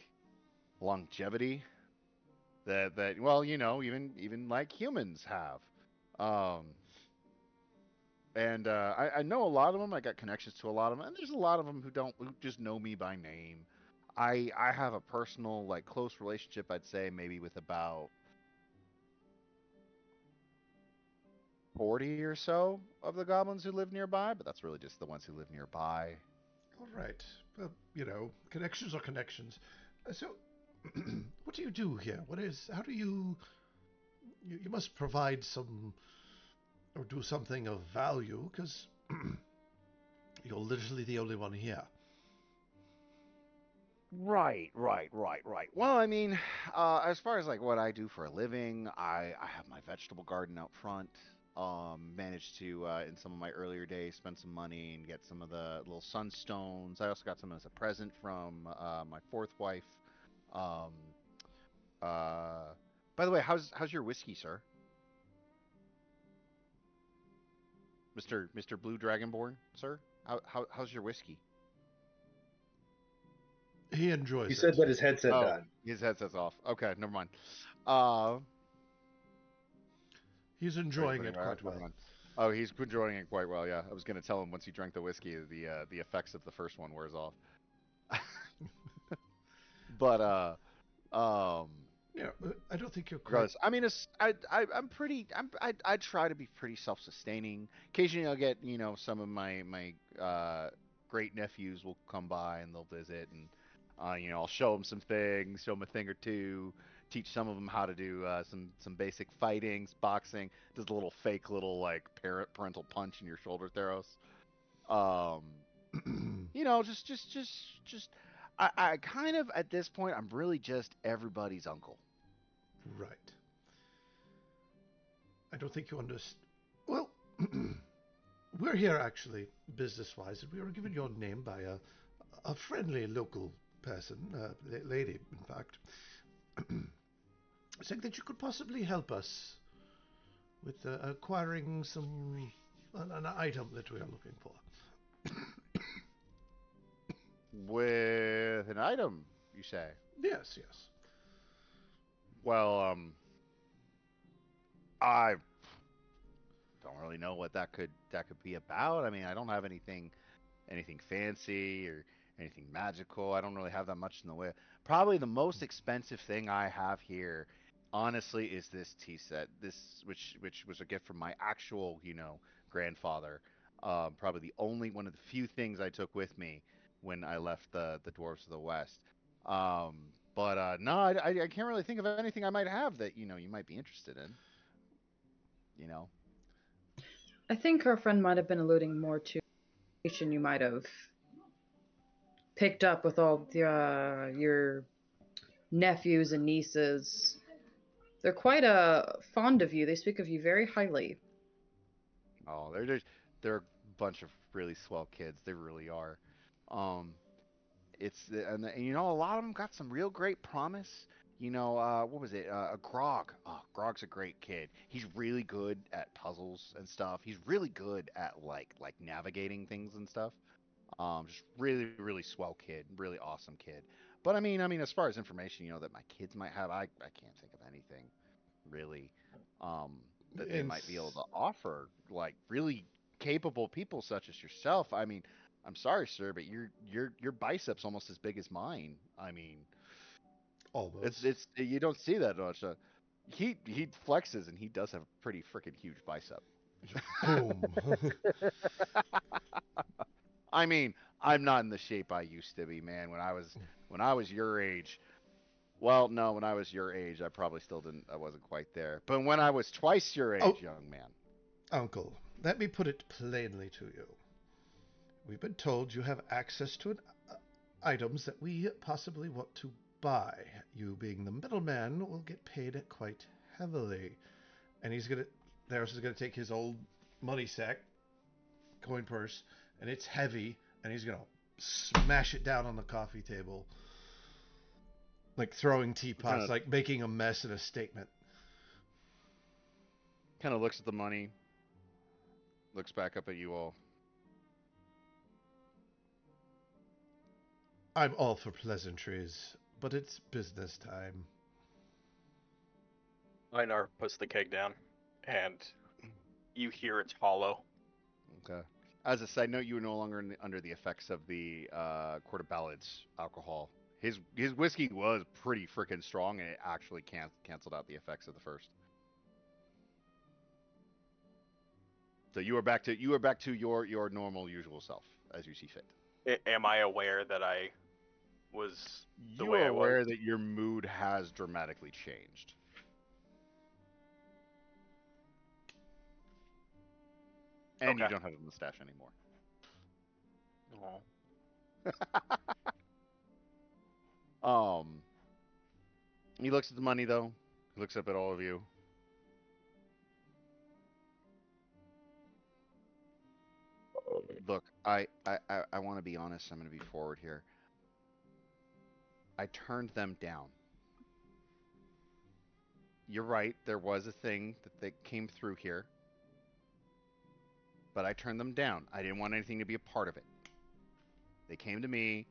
longevity that well, even like humans have. Um, and I know a lot of them. I got connections to a lot of them, and there's a lot of them who just know me by name. I have a personal like close relationship. I'd say maybe with about 40 or so of the goblins who live nearby, but that's really just the ones who live nearby. All right. Well, connections are connections. So, what do you do here? How do you must provide some, or do something of value, because you're literally the only one here. Right. Well, I mean, as far as like what I do for a living, I have my vegetable garden out front. Managed to in some of my earlier days spend some money and get some of the little sunstones. I also got some as a present from my fourth wife. Um, uh, by the way, how's your whiskey, sir? Mister Blue Dragonborn, sir? How's your whiskey? He He enjoys said it. that his headset Oh, died. his headset's off. Okay, never mind. Uh, He's Are you enjoying putting it my quite headphones well. on? Oh, he's enjoying it quite well. Yeah, I was gonna tell him once he drank the whiskey, the effects of the first one wears off. But um, Yeah, I don't think you're quite. regardless, I mean, I'm pretty. I try to be pretty self-sustaining. Occasionally, I'll get some of my great nephews will come by and they'll visit, and I'll show them some things, show them a thing or two, teach some of them how to do some basic fightings, boxing, just a little fake little like parental punch in your shoulder, Theros. Um, just I kind of at this point I'm really just everybody's uncle. Right. I don't think you understand. Well, we're here actually, business-wise, and we were given your name by a friendly local person, lady, in fact, saying that you could possibly help us with acquiring an item that we are looking for. With an item, you say? Yes, yes. Well, I don't really know what that could be about. I mean, I don't have anything fancy or anything magical. I don't really have that much in the way. Probably the most expensive thing I have here, honestly, is this tea set. This, which was a gift from my actual, grandfather. Probably the only one of the few things I took with me when I left the Dwarves of the West. Um, but no, I can't really think of anything I might have that you might be interested in. You know. I think our friend might have been alluding more to information you might have picked up with all your nephews and nieces. They're quite fond of you. They speak of you very highly. Oh, they're a bunch of really swell kids. They really are. Um, and a lot of them got some real great promise. What was it? Grog. Oh, Grog's a great kid. He's really good at puzzles and stuff. He's really good at like navigating things and stuff. Just really, really swell kid, really awesome kid. But I mean, as far as information, that my kids might have, I can't think of anything really, um, that they And might be able to offer. Like really capable people such as yourself. I mean, I'm sorry, sir, but your biceps almost as big as mine. I mean, it's almost. it's you don't see that much. He flexes and he does have a pretty freaking huge bicep. Boom. I mean, I'm not in the shape I used to be, man. When I was your age, well, no, when I was your age, I probably still didn't. I wasn't quite there. But when I was twice your Oh, age, young man. uncle, let me put it plainly to you. We've been told you have access to items that we possibly want to buy. You, being the middleman, will get paid quite heavily. and Theros is gonna take his old money sack, coin purse, and it's heavy, and he's gonna smash it down on the coffee table, like throwing teapots, like making a mess in a statement. Kind of looks at the money, looks back up at you all. I'm all for pleasantries, but it's business time. Einar puts the keg down, and you hear it's hollow. Okay. As a side note, you are no longer under the effects of the Court of Ballads alcohol. His whiskey was pretty freaking strong, and it actually canceled out the effects of the first. So you are back to your normal, usual self, as you see fit. Am I aware that I was the you way are I was? aware that your mood has dramatically changed. And Okay. you don't have a mustache anymore. Oh. He looks at the money though. He looks up at all of you. Look, I want to be honest. I'm going to be forward here. I turned them down. You're right. There was a thing that came through here. But I turned them down. I didn't want anything to be a part of it. They came to me,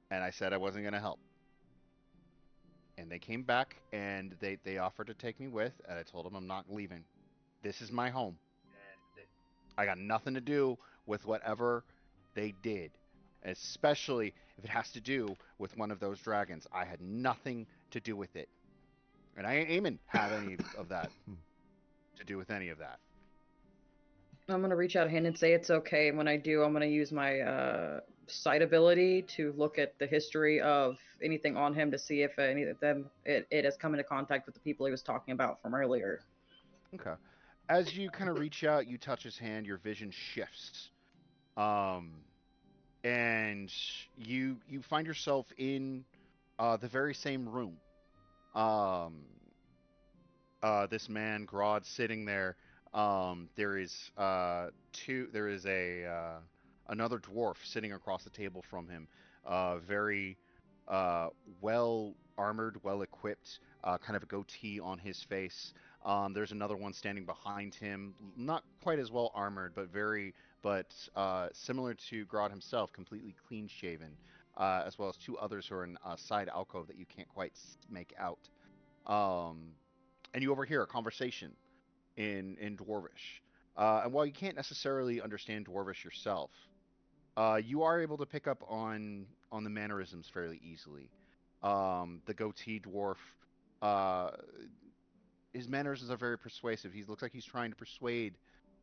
and I said I wasn't going to help. And they came back, and they offered to take me with, and I told them I'm not leaving. This is my home. I got nothing to do with whatever they did, especially if it has to do with one of those dragons. I had nothing to do with it. And I ain't aiming have any of that to do with any of that. I'm going to reach out a hand and say it's okay. And when I do, I'm going to use my sight ability to look at the history of anything on him to see if any of them it has come into contact with the people he was talking about from earlier. Okay. As you kind of reach out, you touch his hand, your vision shifts. And you find yourself in the very same room. This man, Grodd, sitting there. There is another dwarf sitting across the table from him. Very well armored, well equipped, kind of a goatee on his face. There's another one standing behind him, not quite as well armored, but similar to Grodd himself, completely clean shaven, as well as two others who are in a side alcove that you can't quite make out. And you overhear a conversation in Dwarvish. And while you can't necessarily understand Dwarvish yourself, you are able to pick up on the mannerisms fairly easily. The goatee dwarf, his mannerisms are very persuasive. He looks like he's trying to persuade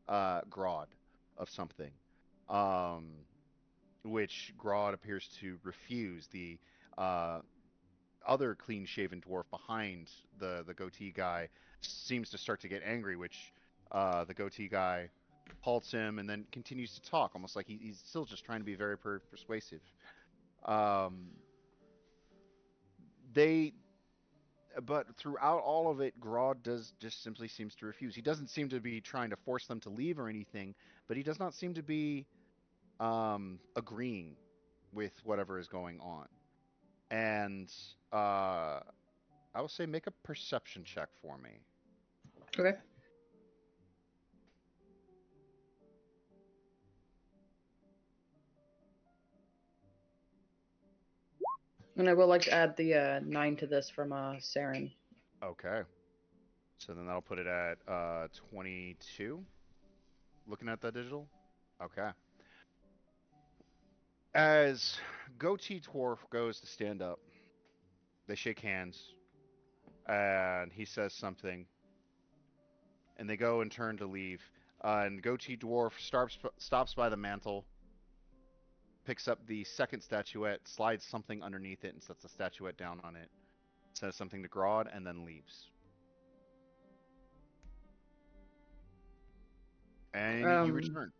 Grodd of something, which Grodd appears to refuse. The other clean-shaven dwarf behind the goatee guy seems to start to get angry, which the goatee guy halts him and then continues to talk, almost like he's still just trying to be very persuasive. But throughout all of it, Grodd just simply seems to refuse. He doesn't seem to be trying to force them to leave or anything, but he does not seem to be agreeing with whatever is going on. And I will say make a perception check for me. Okay. And I would like to add the 9 to this from Saren. Okay. So then that'll put it at 22. Looking at that digital? Okay. As Goatee Dwarf goes to stand up, they shake hands, and he says something, and they go and turn to leave. And Goatee Dwarf stops by the mantle, picks up the second statuette, slides something underneath it, and sets the statuette down on it, says something to Grodd, and then leaves. And you return.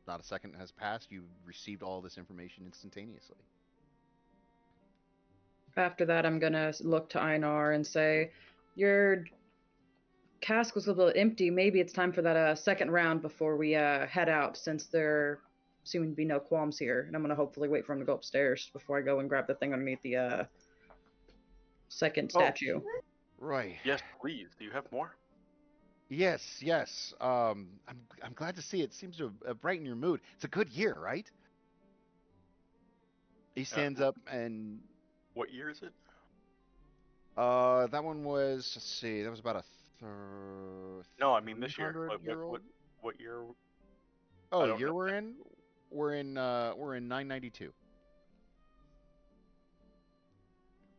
Not a second has passed. You received all this information instantaneously. After that, I'm going to look to Einar and say, Your cask was a little empty. Maybe it's time for that second round before we head out, since there seem to be no qualms here. And I'm gonna hopefully wait for him to go upstairs before I go and grab the thing underneath the second statue. Right. Yes, please. Do you have more? Yes. I'm glad to see it seems to brighten your mood. It's a good year, right? He stands up and. What year is it? That one was. Let's see. That was about a. No, I mean this year. 300-year-old. What year? Oh, the year we're in. We're in 992.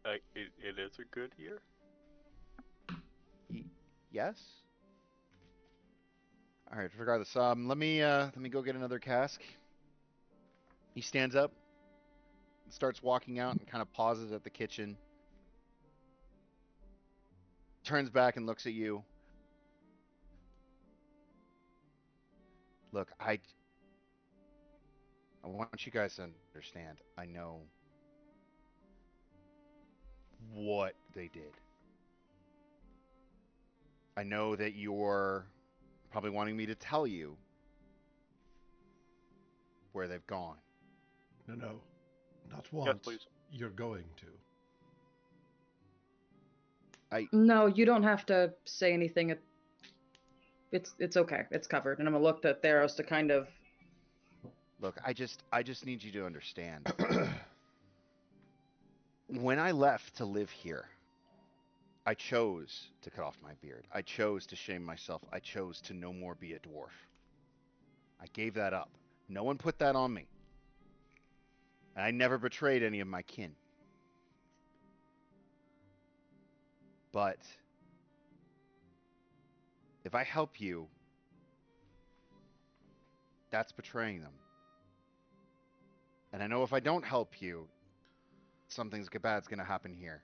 It is a good year. Yes. All right. Regardless, let me go get another cask. He stands up, starts walking out, and kind of pauses at the kitchen. Turns back and looks at you. Look, I want you guys to understand. I know what they did. I know that you're probably wanting me to tell you where they've gone. No. Not once. Yes, please. You're going to. No, you don't have to say anything. It's okay. It's covered. And I'm gonna look at Theros to kind of. Look, I just need you to understand. When I left to live here, I chose to cut off my beard. I chose to shame myself. I chose to no more be a dwarf. I gave that up. No one put that on me. I never betrayed any of my kin. But if I help you, that's betraying them. And I know if I don't help you, something bad's going to happen here.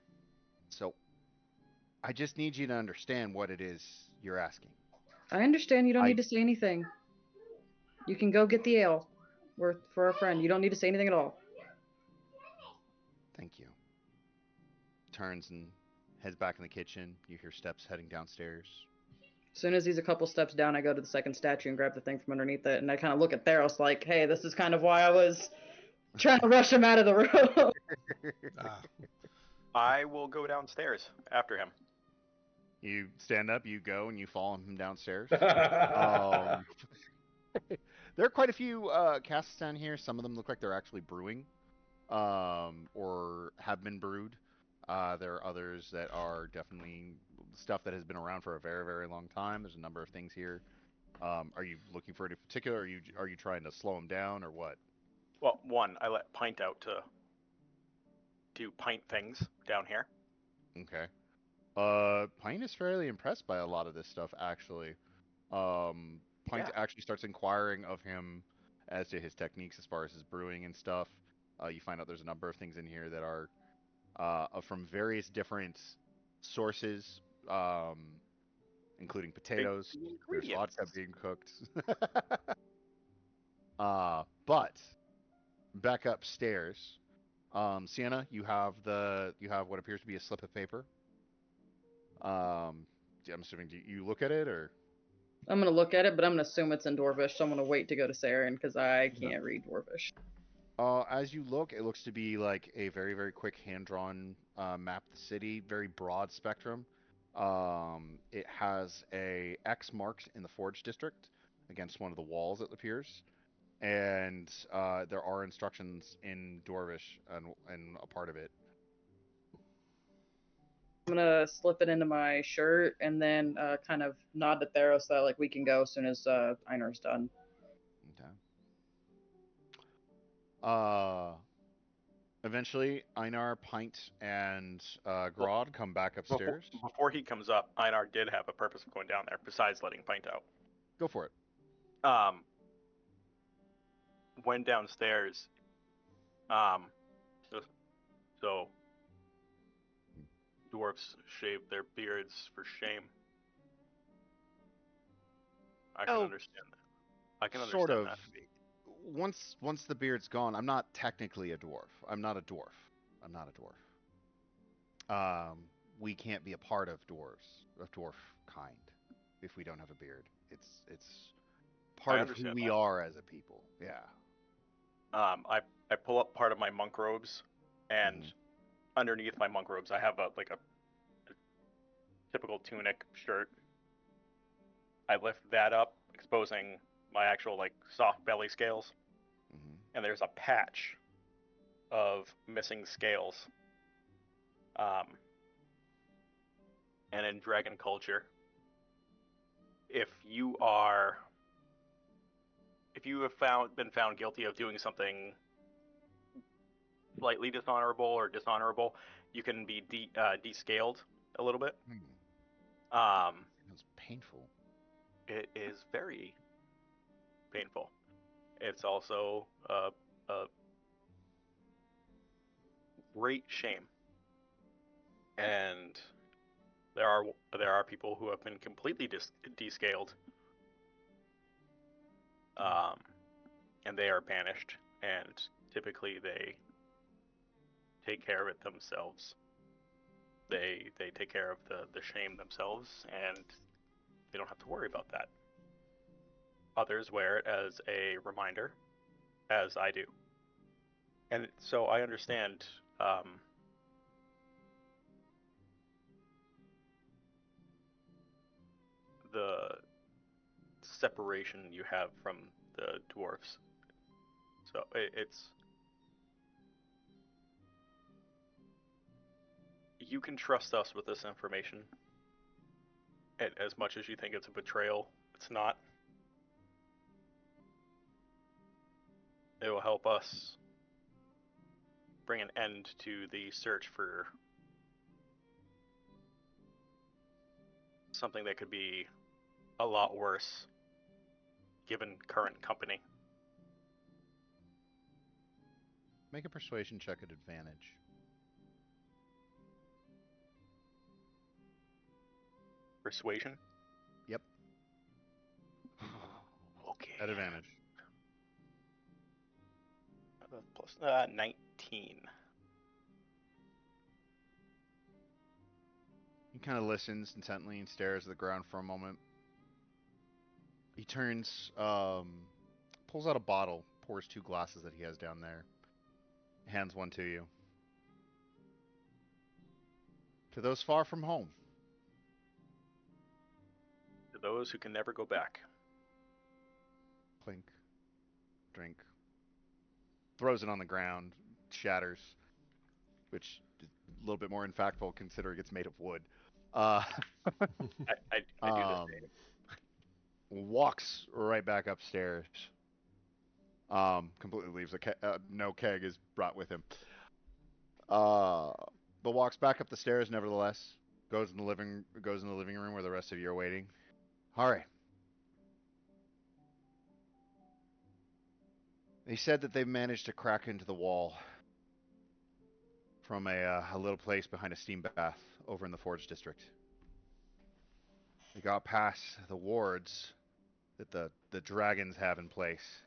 So I just need you to understand what it is you're asking. I understand you don't need to say anything. You can go get the ale for a friend. You don't need to say anything at all. Thank you. Turns and heads back in the kitchen. You hear steps heading downstairs. As soon as he's a couple steps down, I go to the second statue and grab the thing from underneath it. And I kind of look at Theros like, hey, this is kind of why I was trying to rush him out of the room. I will go downstairs after him. You stand up, you go, and you follow him downstairs. There are quite a few casks down here. Some of them look like they're actually brewing, or have been brewed. There are others that are definitely stuff that has been around for a very, very long time. There's a number of things here. Are you looking for any particular? Are you trying to slow them down or what? Well, one, I let Pint out to do pint things down here. Okay. Pint is fairly impressed by a lot of this stuff, actually. Pint actually starts inquiring of him as to his techniques as far as his brewing and stuff. You find out there's a number of things in here that are from various different sources, including potatoes. There's vodka being cooked. But back upstairs, Sienna, you have what appears to be a slip of paper. I'm assuming, do you look at it or? I'm gonna look at it, but I'm gonna assume it's in Dwarvish, so I'm gonna wait to go to Saren because I can't read Dwarvish. As you look, it looks to be like a very, very quick hand-drawn map of the city, very broad spectrum. It has a X marked in the Forge District against one of the walls, it appears. And there are instructions in Dwarvish and a part of it. I'm gonna slip it into my shirt and then kind of nod to Theros that like we can go as soon as Einar's done. Okay. Eventually, Einar, Pint, and Grodd come back upstairs. Before he comes up, Einar did have a purpose of going down there besides letting Pint out. Go for it. Went downstairs. So dwarves shave their beards for shame. I can understand that. I can understand sort of. that. Once the beard's gone, I'm not technically a dwarf. I'm not a dwarf. we can't be a part of dwarf kind, if we don't have a beard. It's part I of who understand we that. are as a people. Yeah. I pull up part of my monk robes, and Mhm. underneath my monk robes, I have a typical tunic shirt. I lift that up, exposing my actual like soft belly scales, Mhm. and there's a patch of missing scales. Um, and in dragon culture, if you are if you have been found guilty of doing something slightly dishonorable or dishonorable, you can be descaled a little bit. Hmm. Um, That's painful. it is very painful. It's also a great shame, and there are people who have been completely descaled, um, and they are banished, and typically they take care of it themselves. They take care of the shame themselves, and they don't have to worry about that. Others wear it as a reminder, as I do, and so I understand um, the separation you have from the dwarfs. So it's you can trust us with this information. As much as you think it's a betrayal, it's not. It will help us bring an end to the search for something that could be a lot worse given current company. Make a persuasion check at advantage. Persuasion? Yep. Okay. At advantage. Plus 19. He kind of listens intently and stares at the ground for a moment. He turns, pulls out a bottle, pours 2 glasses that he has down there, hands one to you. To those far from home, To those who can never go back. clink, drink, throws it on the ground, shatters, which is a little bit more impactful considering it's made of wood. Uh, I do the um, same. walks right back upstairs. Completely leaves. No keg is brought with him. Uh, but walks back up the stairs nevertheless. Goes in the living room where the rest of you are waiting. All right. They said that they managed to crack into the wall from a little place behind a steam bath over in the Forge District. They got past the wards that the dragons have in place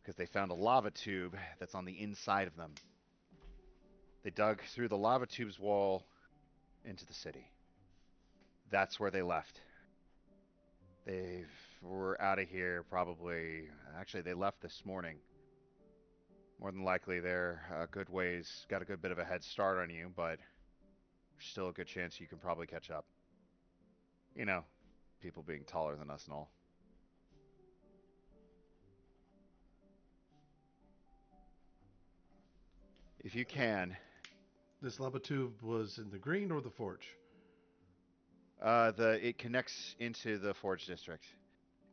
because they found a lava tube that's on the inside of them. They dug through the lava tube's wall into the city. That's where they left. They were out of here probably. Actually, they left this morning. More than likely, they're a good ways, got a good bit of a head start on you, but there's still a good chance you can probably catch up. You know, people being taller than us and all. If you can, This lava tube was in the green or the forge? it connects into the Forge District.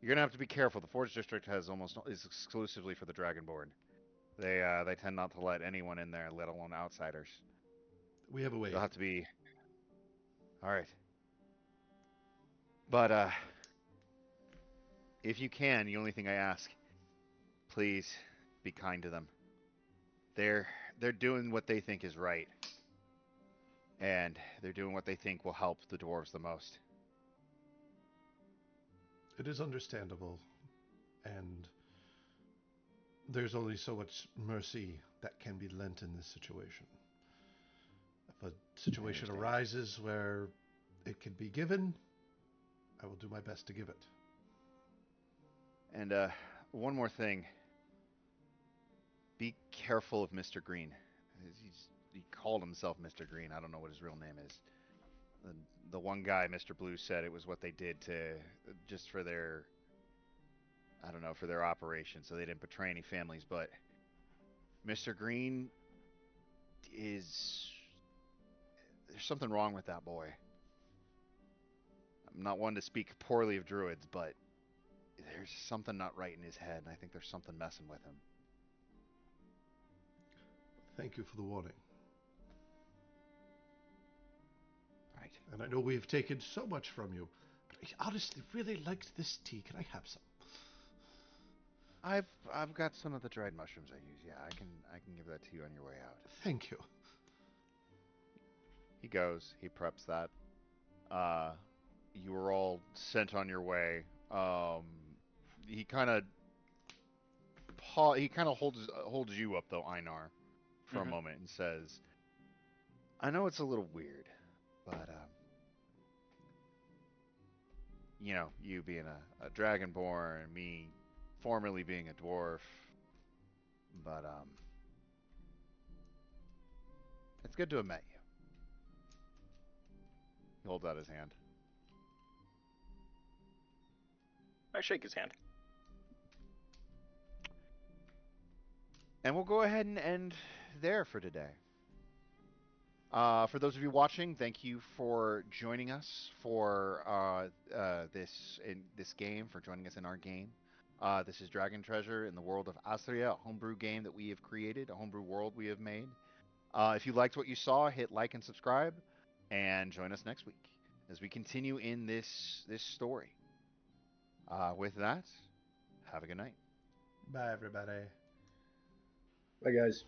You're gonna have to be careful. The Forge District is exclusively for the Dragonborn. They tend not to let anyone in there, let alone outsiders. We have a way You'll in. have to be all right. But if you can, the only thing I ask, please be kind to them. They're they're doing what they think is right, and they're doing what they think will help the dwarves the most. It is understandable, and there's only so much mercy that can be lent in this situation. If a situation arises where it can be given, I will do my best to give it. And one more thing. Be careful of Mr. Green. He called himself Mr. Green. I don't know what his real name is. The one guy, Mr. Blue, said it was what they did to just for their, I don't know, for their operation, so they didn't betray any families. But Mr. Green is, there's something wrong with that boy. I'm not one to speak poorly of druids, but there's something not right in his head, and I think there's something messing with him. Thank you for the warning. Right. And I know we've taken so much from you, but I honestly really liked this tea. Can I have some? I've got some of the dried mushrooms I use. Yeah, I can give that to you on your way out. Thank you. He goes. He preps that. You were all sent on your way. He kind of holds you up though, Einar, for a moment and says, "I know it's a little weird, but you know, you being a dragonborn, me formerly being a dwarf, but it's good to have met you." He holds out his hand. I shake his hand. And we'll go ahead and end there for today. For those of you watching, thank you for joining us for this game, for joining us in our game. This is Dragon Treasure in the world of Astria, a homebrew game that we have created, a homebrew world we have made. If you liked what you saw, hit like and subscribe, and join us next week as we continue in this story. With that, have a good night. Bye, everybody. Bye, guys.